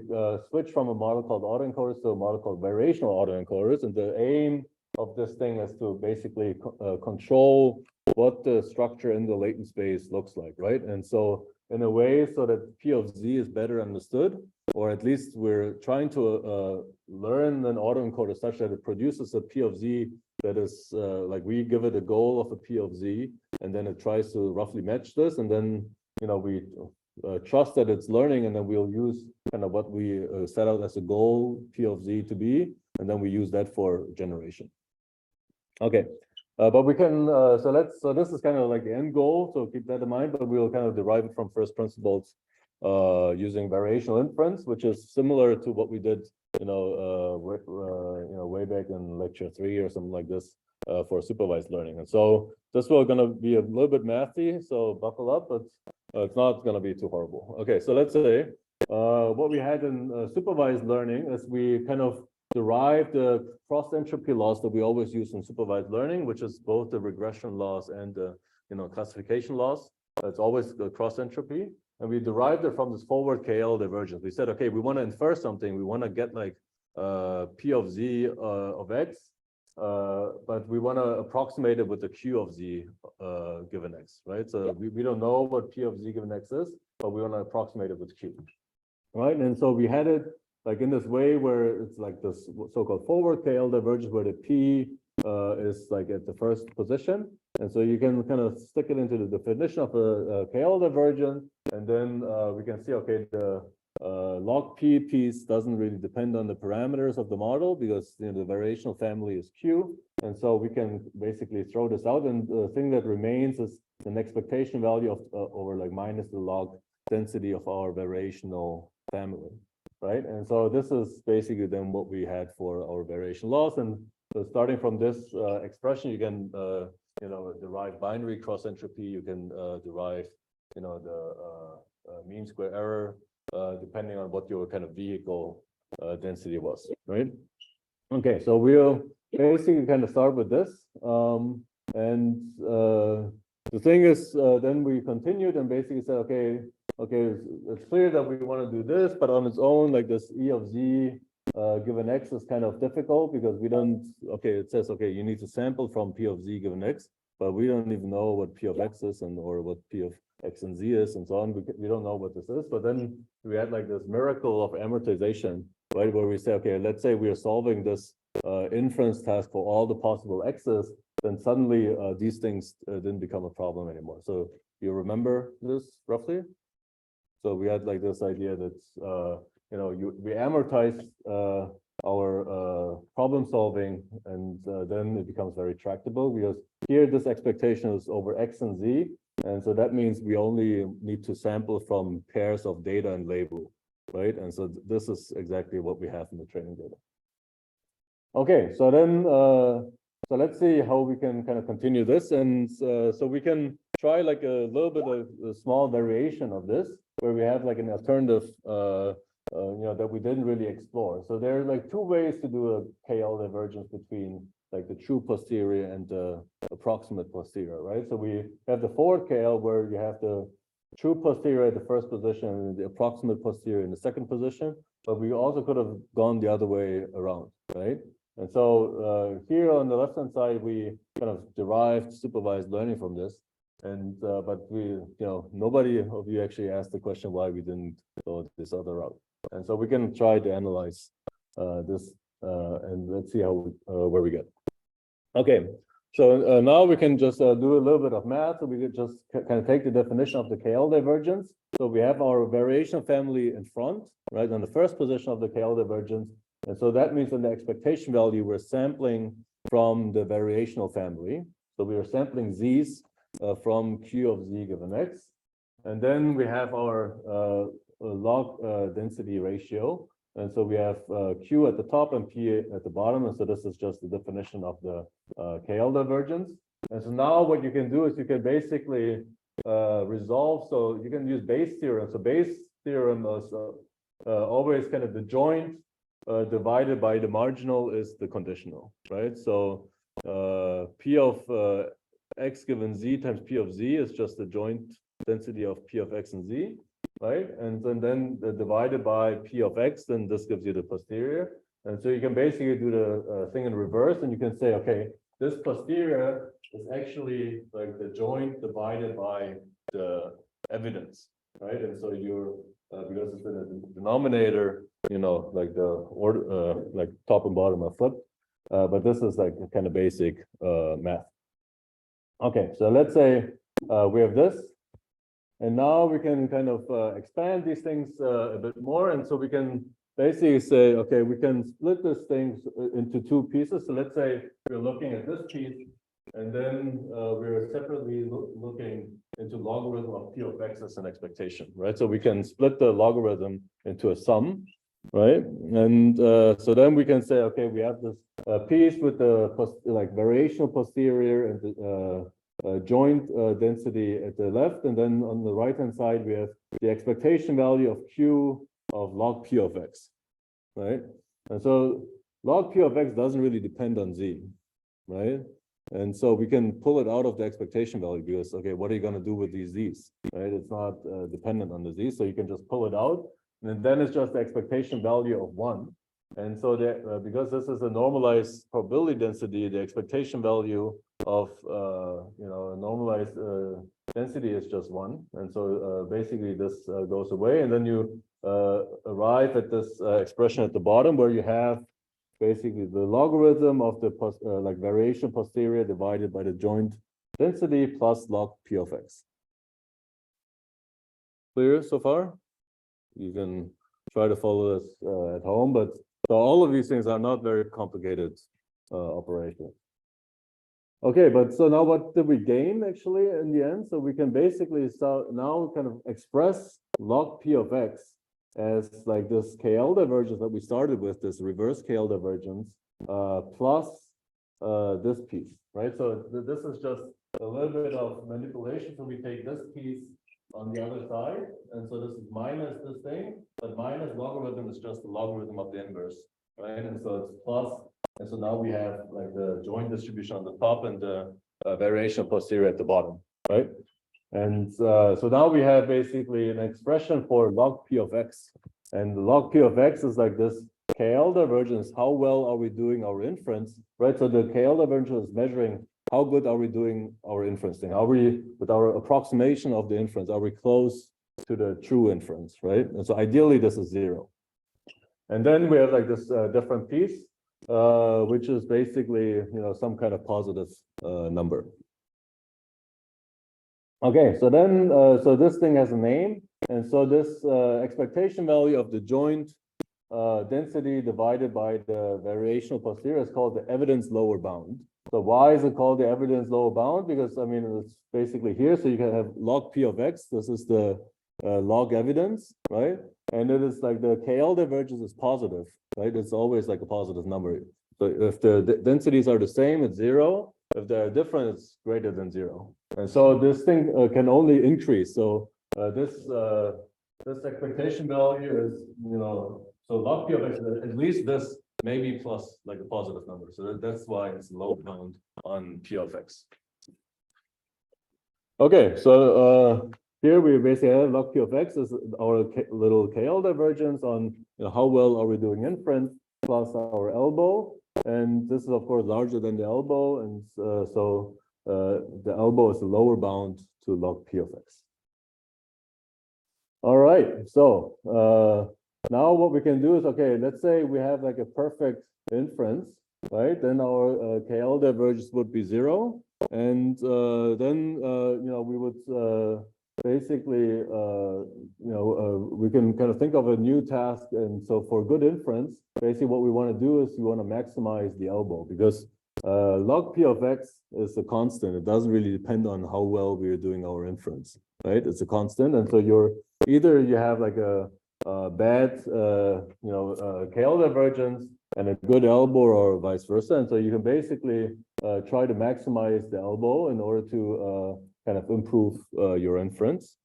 switched from a model called autoencoders to a model called variational autoencoders. And the aim of this thing is to basically control what the structure in the latent space looks like, right? And so in a way, so that P of Z is better understood, or at least we're trying to learn an autoencoder such that it produces a P of Z that is like we give it a goal of a P of Z, and then it tries to roughly match this, and then we trust that it's learning, and then we'll use kind of what we set out as a goal P of Z to be, and then we use that for generation. Okay, but we can so this is kind of like the end goal, so keep that in mind. But we'll kind of derive it from first principles using variational inference, which is similar to what we did, way back in lecture 3 or something like this for supervised learning. And so this will going to be a little bit mathy, so buckle up, but it's not going to be too horrible. Okay, so let's say what we had in supervised learning is we kind of derived the cross entropy laws that we always use in supervised learning, which is both the regression laws and the classification laws. It's always the cross entropy, and we derived it from this forward KL divergence. We said, okay, we want to infer something. We want to get like P of Z of X, but we want to approximate it with the Q of Z given X, right? So we don't know what P of Z given X is, but we want to approximate it with Q, right? And so we had it like in this way where it's like this so-called forward KL divergence where the P is like at the first position. And so you can kind of stick it into the definition of a KL divergence, and then we can see, okay, the log P piece doesn't really depend on the parameters of the model because the variational family is Q. And so we can basically throw this out, and the thing that remains is an expectation value of over like minus the log density of our variational family, right? And so this is basically then what we had for our variation laws. And so starting from this expression, you can derive binary cross entropy. You can derive the mean square error depending on what your kind of vehicle density was, right? Okay, so we'll basically kind of start with this, and the thing is, then we continued and basically said, okay, it's clear that we want to do this, but on its own, like this E of Z given X is kind of difficult because we don't, it says, you need to sample from P of Z given X, but we don't even know what P of X is or what P of X and Z is and so on. We don't know what this is, but then we had like this miracle of amortization, right? Where we say, okay, let's say we are solving this inference task for all the possible X's, then suddenly these things didn't become a problem anymore. So you remember this roughly? So we had like this idea that, we amortize our problem solving, and then it becomes very tractable because here this expectation is over X and Z. And so that means we only need to sample from pairs of data and label, right? And so this is exactly what we have in the training data. Okay, so then, so let's see how we can kind of continue this. And so we can try like a little bit of a small variation of this, where we have like an alternative, that we didn't really explore. So there are like two ways to do a KL divergence between like the true posterior and the approximate posterior, right? So we have the forward KL where you have the true posterior at the first position and the approximate posterior in the second position, but we also could have gone the other way around, right? And so here on the left-hand side, we kind of derived supervised learning from this. And but we, nobody of you actually asked the question why we didn't go this other route. And so we can try to analyze this and let's see how where we get. Okay, so now we can just do a little bit of math. So we could just kind of take the definition of the KL divergence. So we have our variation family in front, right, on the first position of the KL divergence. And so that means in the expectation value, we're sampling from the variational family. So we are sampling Z's from Q of Z given X. And then we have our log density ratio. And so we have Q at the top and P at the bottom. And so this is just the definition of the KL divergence. And so now what you can do is you can basically resolve. So you can use Bayes' theorem. So Bayes' theorem is always kind of the joint divided by the marginal is the conditional, right? So P of X given Z times P of Z is just the joint density of P of X and Z, right? And then divided by P of X, then this gives you the posterior. And so you can basically do the thing in reverse, and you can say, okay, this posterior is actually like the joint divided by the evidence, right? And so you're, because it's in the denominator, like the order, like top and bottom are flipped. But this is like kind of basic math. Okay, so let's say we have this, and now we can kind of expand these things a bit more. And so we can basically say, okay, we can split this thing into two pieces. So let's say we're looking at this piece, and then we're separately looking into logarithm of P of X as an expectation, right? So we can split the logarithm into a sum, right? And so then we can say, okay, we have this piece with the variational posterior and the joint density at the left, and then on the right-hand side we have the expectation value of Q of log P of X, right? And so log P of X doesn't really depend on Z, right? And so we can pull it out of the expectation value because, okay, what are you going to do with these Z's, right? It's not dependent on the Z, so you can just pull it out. And then it's just the expectation value of 1. And so that because this is a normalized probability density, the expectation value of a normalized density is just 1. And so basically this goes away, and then you arrive at this expression at the bottom where you have basically the logarithm of the variation posterior divided by the joint density plus log P of X. Clear so far? You can try to follow this at home, but so all of these things are not very complicated operations. Okay, but so now what did we gain actually in the end? So we can basically start now kind of express log P of X as like this KL divergence that we started with, this reverse KL divergence, plus this piece, right? So this is just a little bit of manipulation. So we take this piece on the other side, and so this is minus this thing, but minus logarithm is just the logarithm of the inverse, right? And so it's plus, and so now we have like the joint distribution on the top and the variation posterior at the bottom, right? And so now we have basically an expression for log P of X. And the log P of X is like this KL divergence. How well are we doing our inference, right? So the KL divergence is measuring how good are we doing our inferencing? Are we, with our approximation of the inference, are we close to the true inference, right? And so ideally this is 0. And then we have like this different piece, which is basically, some kind of positive number. Okay, so then, so this thing has a name. And so this expectation value of the joint density divided by the variational posterior is called the evidence lower bound. So why is it called the evidence lower bound? Because, I mean, it's basically here. So you can have log P of X. This is the log evidence, right? And it is like the KL divergence is positive, right? It's always like a positive number. So if the densities are the same, it's 0. If they're different, it's greater than 0. And so this thing can only increase. So this expectation value is, so log P of X, at least this maybe plus like a positive number. So that's why it's low bound on P of X. Okay, so here we basically have log P of X is our little KL divergence on how well are we doing inference plus our elbow. And this is of course larger than the elbow. And so the elbow is the lower bound to log P of X. All right, so now what we can do is, okay, let's say we have like a perfect inference, right? Then our KL divergence would be 0. And then, we would basically, we can kind of think of a new task. And so for good inference, basically what we want to do is we want to maximize the elbow, because log P of X is a constant. It doesn't really depend on how well we are doing our inference, right? It's a constant. And so either you have like a bad, KL divergence and a good elbow, or vice versa. And so you can basically try to maximize the elbow in order to kind of improve your inference.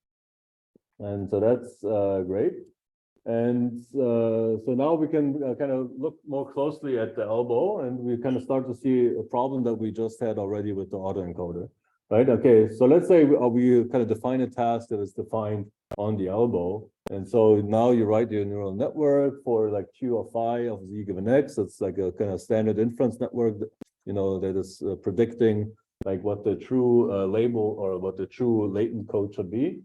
And so that's great. And so now we can kind of look more closely at the elbow, and we kind of start to see a problem that we just had already with the autoencoder, right? Okay, so let's say we kind of define a task that is defined on the elbow. And so now you write your neural network for like Q of phi of z given x. It's like a kind of standard inference network, that is predicting like what the true label or what the true latent code should be.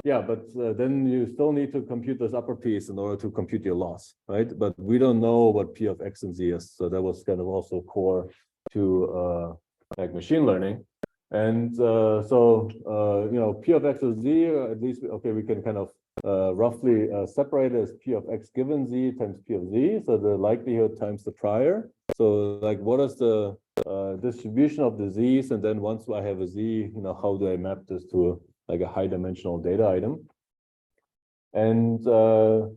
Yeah, but then you still need to compute this upper piece in order to compute your loss, right? But we don't know what P of X and Z is. So that was kind of also core to like machine learning. And P of X and Z, at least, okay, we can kind of roughly separate it as P of X given Z times P of Z. So the likelihood times the prior. So like, what is the distribution of the Z's? And then once I have a Z, how do I map this to like a high dimensional data item? And but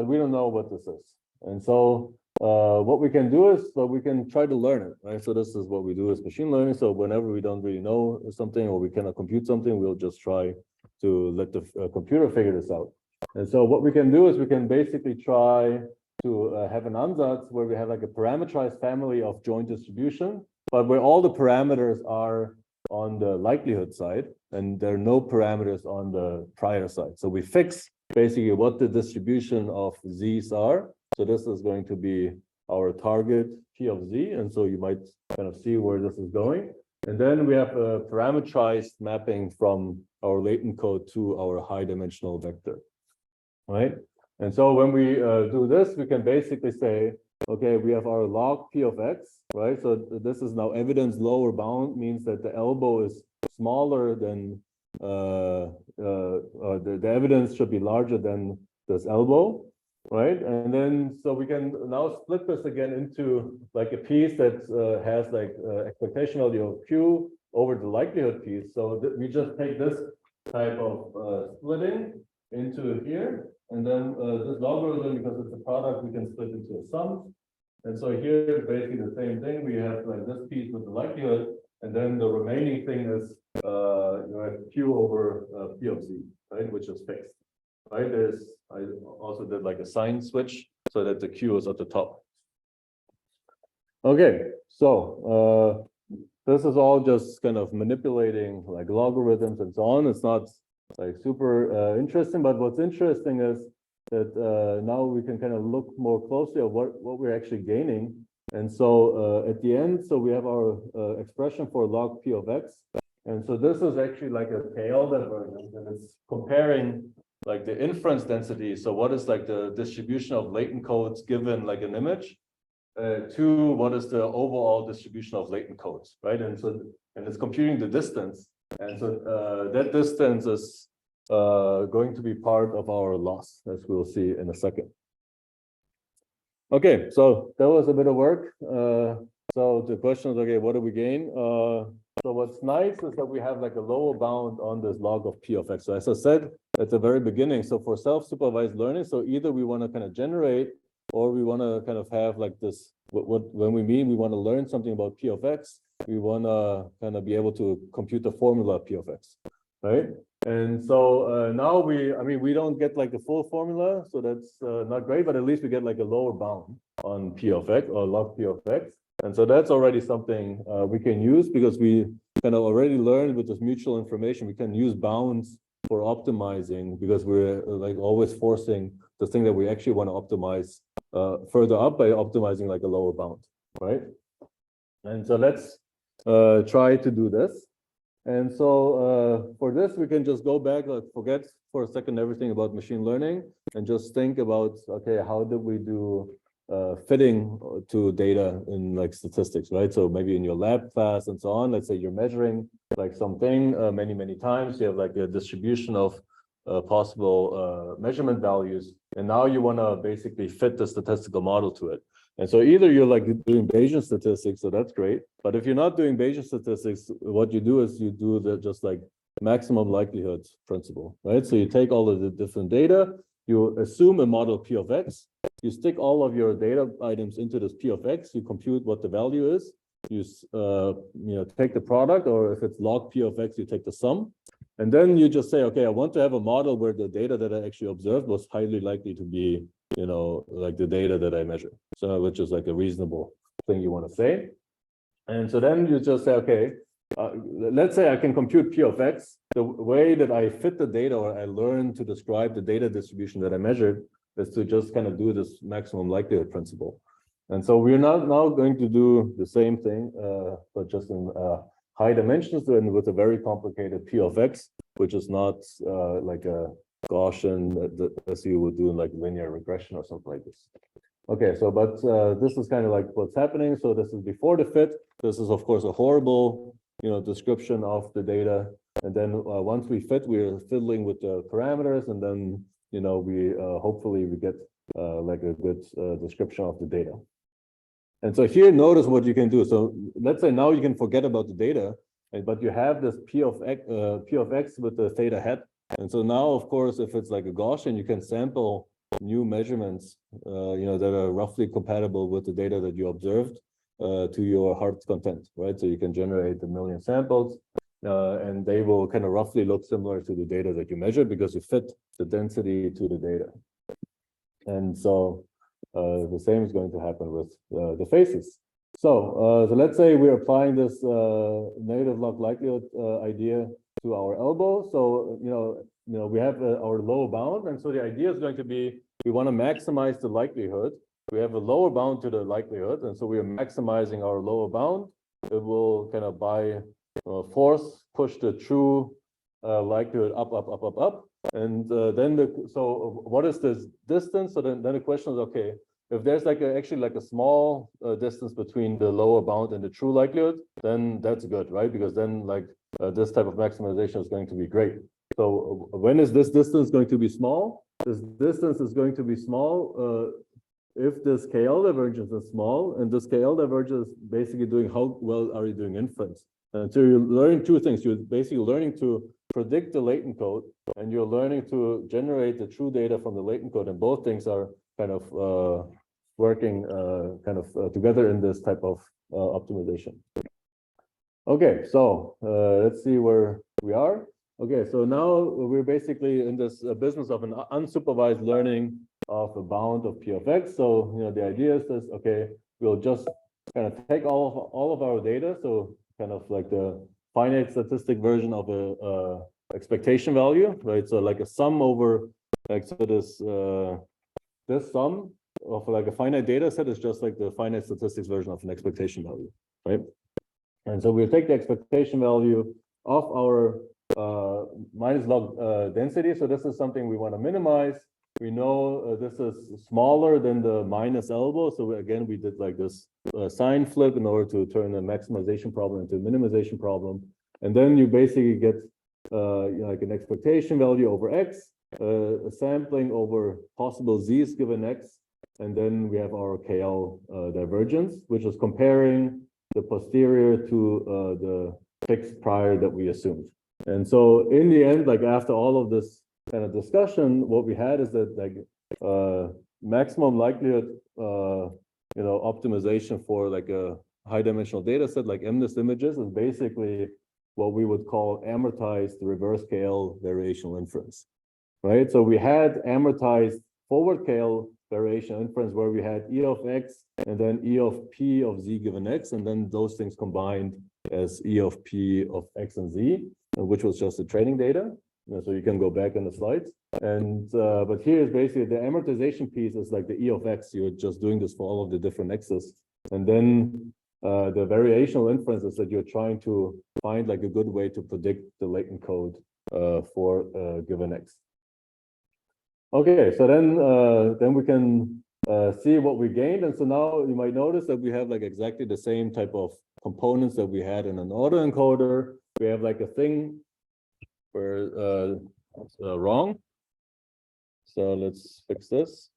we don't know what this is. And so what we can do is, so we can try to learn it, right? So this is what we do as machine learning. So whenever we don't really know something or we cannot compute something, we'll just try to let the computer figure this out. And so what we can do is we can basically try to have an ansatz where we have like a parameterized family of joint distribution, but where all the parameters are on the likelihood side, and there are no parameters on the prior side. So we fix basically what the distribution of Z's are. So this is going to be our target P of Z. And so you might kind of see where this is going. And then we have a parameterized mapping from our latent code to our high dimensional vector, right? And so when we do this, we can basically say, okay, we have our log P of X, right? So this is now evidence lower bound, means that the elbow is smaller than, the evidence should be larger than this elbow, right? And then, so we can now split this again into like a piece that has like expectation value of Q over the likelihood piece. So we just take this type of splitting into here. And then this logarithm, because it's a product, we can split into a sum. And so here is basically the same thing. We have like this piece with the likelihood, and then the remaining thing is you have Q over P of Z, right, which is fixed, right? I also did like a sign switch so that the Q is at the top. Okay, so this is all just kind of manipulating like logarithms and so on. It's not like super interesting, but what's interesting is that now we can kind of look more closely at what we're actually gaining. And so at the end, so we have our expression for log p of x. And so this is actually like a KL divergence, and it's comparing like the inference density. So what is like the distribution of latent codes given like an image to what is the overall distribution of latent codes, right? And so, and it's computing the distance. And so that distance is going to be part of our loss, as we'll see in a second. Okay, so that was a bit of work. So the question is, okay, what do we gain? So what's nice is that we have like a lower bound on this log of p of x. So as I said at the very beginning, so for self-supervised learning, so either we want to kind of generate or we want to kind of have like this, when we mean we want to learn something about p of x, we want to kind of be able to compute the formula p of x, right? And so now we don't get like the full formula, so that's not great, but at least we get like a lower bound on p of x or log p of x. And so that's already something we can use because we kind of already learned with this mutual information, we can use bounds for optimizing because we're like always forcing the thing that we actually want to optimize further up by optimizing like a lower bound, right? And so let's try to do this. And so for this, we can just go back, like forget for a second everything about machine learning and just think about, okay, how did we do fitting to data in like statistics, right? So maybe in your lab class and so on, let's say you're measuring like something many times, you have like a distribution of possible measurement values, and now you want to basically fit the statistical model to it. And so either you're like doing Bayesian statistics, so that's great. But if you're not doing Bayesian statistics, what you do is you do the just like maximum likelihood principle, right? So you take all of the different data, you assume a model p of x, you stick all of your data items into this p of x, you compute what the value is, you take the product, or if it's log p of x, you take the sum. And then you just say, okay, I want to have a model where the data that I actually observed was highly likely to be, like the data that I measure. So which is like a reasonable thing you want to say. And so then you just say, okay, let's say I can compute p of x. The way that I fit the data or I learn to describe the data distribution that I measured is to just kind of do this maximum likelihood principle. And so we're not now going to do the same thing, but just in high dimensions and with a very complicated p of x, which is not like a Gaussian as you would do in like linear regression or something like this. Okay, so but this is kind of like what's happening. So this is before the fit. This is of course a horrible, description of the data. And then once we fit, we're fiddling with the parameters, and then we hopefully we get like a good description of the data. And so here, notice what you can do. So let's say now you can forget about the data, but you have this p of x with the theta hat. And so now, of course, if it's like a Gaussian, you can sample new measurements, that are roughly compatible with the data that you observed to your heart content, right? So you can generate 1 million samples, and they will kind of roughly look similar to the data that you measured because you fit the density to the data. And so the same is going to happen with the faces. So let's say we're applying this negative log likelihood idea to our elbow. So we have our lower bound, and so the idea is going to be we want to maximize the likelihood. We have a lower bound to the likelihood, and so we are maximizing our lower bound. It will kind of by force push the true likelihood up, and then so what is this distance? So then the question is, okay, if there's like actually like a small distance between the lower bound and the true likelihood, then that's good, right? Because then like this type of maximization is going to be great. So when is this distance going to be small? This distance is going to be small if this KL divergence is small, and this KL divergence is basically doing how well are you doing inference. And so you're learning two things. You're basically learning to predict the latent code, and you're learning to generate the true data from the latent code. And both things are kind of working together in this type of optimization. Okay, so let's see where we are. Okay, so now we're basically in this business of an unsupervised learning of a bound of p of x. So the idea is this: okay, we'll just kind of take all of our data. So kind of like the finite statistic version of a expectation value, right? So like a sum over, like, so this sum of like a finite data set is just like the finite statistics version of an expectation value, right? And so we'll take the expectation value of our minus log density. So this is something we want to minimize. We know this is smaller than the minus elbow. So again, we did like this sign flip in order to turn a maximization problem into a minimization problem. And then you basically get like an expectation value over X, a sampling over possible Z's given X. And then we have our KL divergence, which is comparing the posterior to the fixed prior that we assumed. And so in the end, like after all of this kind of discussion, what we had is that like maximum likelihood, optimization for like a high dimensional data set like MNIST images is basically what we would call amortized reverse KL variational inference, right? So we had amortized forward KL variation inference where we had E of X and then E of P of Z given X, and then those things combined as E of P of X and Z, which was just the training data. So you can go back in the slides. And but here is basically the amortization piece is like the E of X. You're just doing this for all of the different X's. And then the variational inference is that you're trying to find like a good way to predict the latent code for a given X. Okay, so then we can see what we gained. And so now you might notice that we have like exactly the same type of components that we had in an autoencoder. We have like a thing where it's wrong. So let's fix this.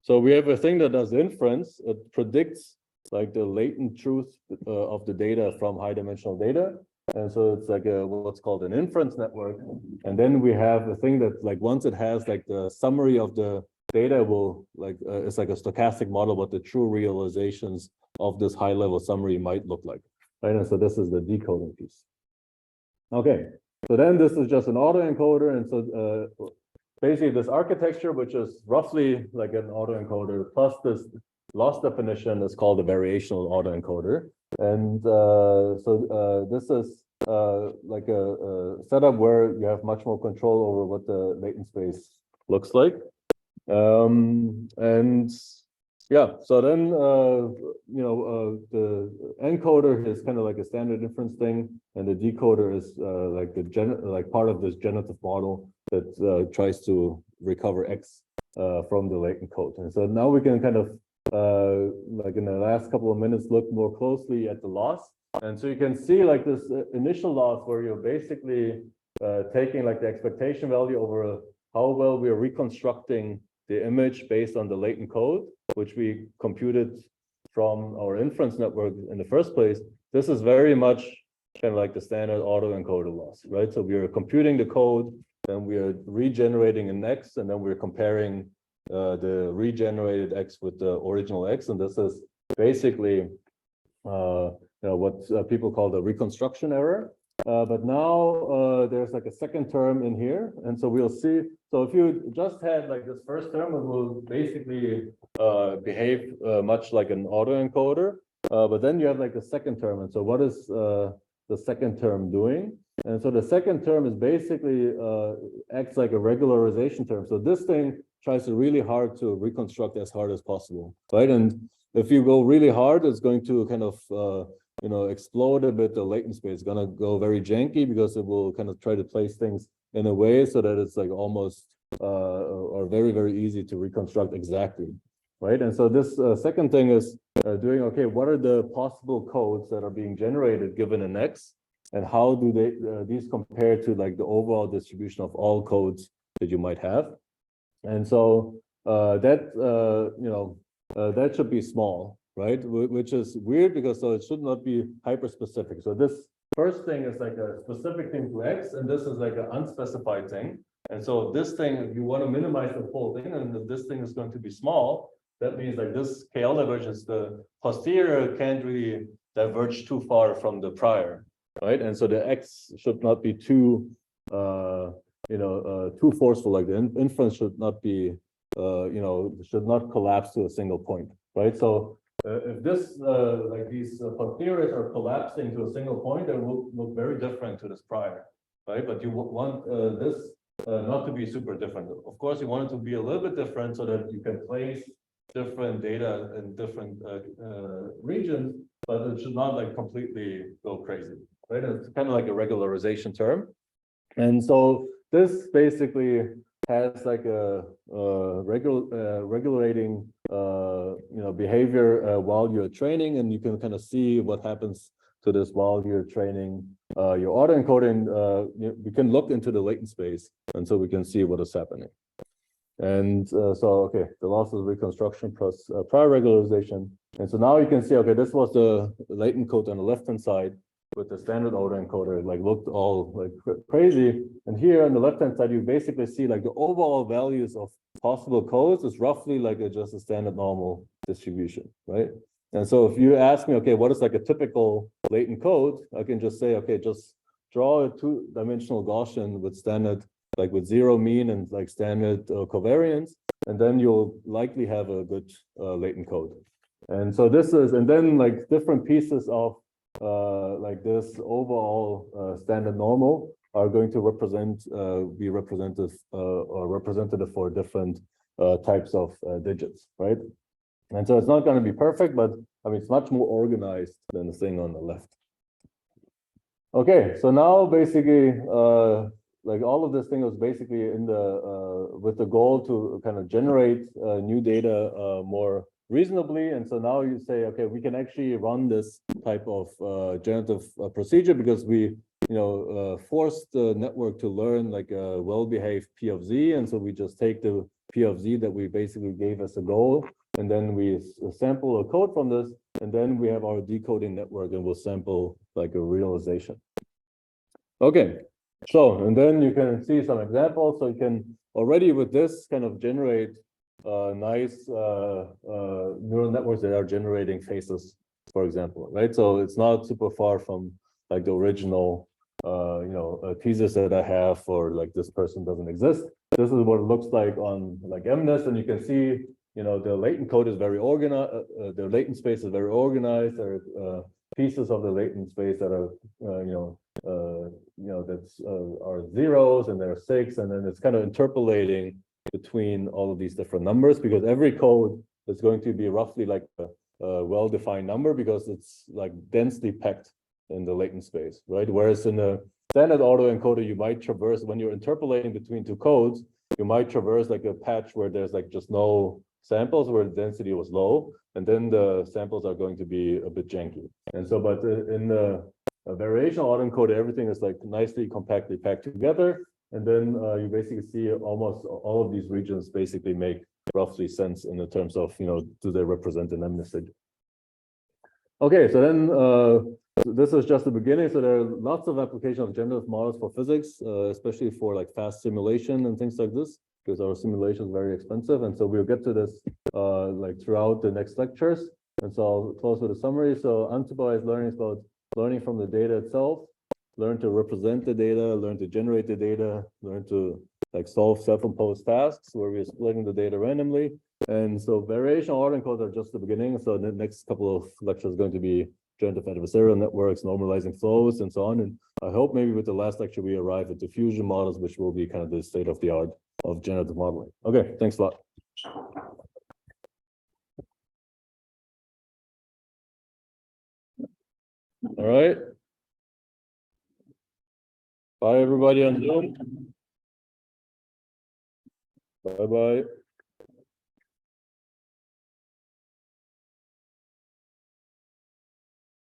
So we have a thing that does inference. It predicts like the latent truth of the data from high dimensional data. And so it's like what's called an inference network. And then we have a thing that like once it has like the summary of the data will like it's like a stochastic model what the true realizations of this high level summary might look like, right? And so this is the decoding piece. Okay, so then this is just an autoencoder. And so basically this architecture, which is roughly like an autoencoder plus this loss definition is called a variational autoencoder. And this is like a setup where you have much more control over what the latent space looks like. And yeah, so then the encoder is kind of like a standard inference thing, and the decoder is like the part of this generative model that tries to recover X from the latent code. And so now we can kind of like in the last couple of minutes look more closely at the loss. And so you can see like this initial loss where you're basically taking like the expectation value over how well we are reconstructing the image based on the latent code, which we computed from our inference network in the first place. This is very much kind of like the standard autoencoder loss, right? So we are computing the code, then we are regenerating an X, and then we're comparing the regenerated X with the original X. And this is basically what people call the reconstruction error. But now there's like a second term in here. And so we'll see. So if you just had like this first term, it will basically behave much like an autoencoder. But then you have like the second term. And so what is the second term doing? And so the second term is basically acts like a regularization term. So this thing tries to really hard to reconstruct as hard as possible, right? And if you go really hard, it's going to kind of explode a bit the latent space. It's gonna go very janky because it will kind of try to place things in a way so that it's like almost or very, very easy to reconstruct exactly, right? And so this second thing is doing, okay, what are the possible codes that are being generated given an X, and how do these compare to like the overall distribution of all codes that you might have? And so that should be small, right? Which is weird because so it should not be hyper specific. So this first thing is like a specific thing to X, and this is like an unspecified thing. And so this thing, if you want to minimize the whole thing, and if this thing is going to be small, that means like this KL divergence, the posterior can't really diverge too far from the prior, right? And so the X should not be too too forceful. Like the inference should not be should not collapse to a single point, right? So if this, like these posteriors are collapsing to a single point, they will look very different to this prior, right? But you want this not to be super different. Of course, you want it to be a little bit different so that you can place different data in different regions, but it should not like completely go crazy, right? It's kind of like a regularization term. And so this basically has like a regulating behavior while you're training, and you can kind of see what happens to this while you're training your autoencoding. We can look into the latent space, and so we can see what is happening. And so, okay, the loss of reconstruction plus prior regularization. And so now you can see, okay, this was the latent code on the left-hand side with the standard autoencoder. It like looked all like crazy. And here on the left-hand side, you basically see like the overall values of possible codes is roughly like just a standard normal distribution, right? And so if you ask me, okay, what is like a typical latent code? I can just say, okay, just draw a two-dimensional Gaussian with standard, like with zero mean and like standard covariance, and then you'll likely have a good latent code. And so this is, and then like different pieces of like this overall standard normal are going to be representative or representative for different types of digits, right? And so it's not going to be perfect, but I mean, it's much more organized than the thing on the left. Okay, so now basically, like all of this thing was basically in the with the goal to kind of generate new data more reasonably. And so now you say, okay, we can actually run this type of generative procedure because we, forced the network to learn like a well-behaved P of Z. And so we just take the P of Z that we basically gave as a goal, and then we sample a code from this, and then we have our decoding network and we'll sample like a realization. Okay. So, and then you can see some examples. So you can already with this kind of generate nice neural networks that are generating faces, for example, right? So it's not super far from like the original, thesis that I have for like this person doesn't exist. This is what it looks like on like MNIST, and you can see, the latent code is very organized. The latent space is very organized. There are pieces of the latent space that are, are zeros, and there are 6, and then it's kind of interpolating between all of these different numbers, because every code is going to be roughly like a well-defined number because it's like densely packed in the latent space, right? Whereas in a standard autoencoder, you might traverse, when you're interpolating between two codes, you might traverse like a patch where there's like just no samples, where the density was low, and then the samples are going to be a bit janky. And so, but in the variational autoencoder, everything is like nicely compactly packed together. And then you basically see almost all of these regions basically make roughly sense in the terms of, do they represent an MNIST? Okay, so then this is just the beginning. So there are lots of applications of generative models for physics, especially for like fast simulation and things like this, because our simulation is very expensive. And so we'll get to this like throughout the next lectures. And so I'll close with a summary. So unsupervised learning is about learning from the data itself, learn to represent the data, learn to generate the data, learn to like solve self-imposed tasks where we're splitting the data randomly. And so variational autoencoders are just the beginning. So the next couple of lectures are going to be generative adversarial networks, normalizing flows, and so on. And I hope maybe with the last lecture, we arrive at diffusion models, which will be kind of the state of the art of generative modeling. Okay, thanks a lot. All right. Bye, everybody on Zoom. Bye-bye.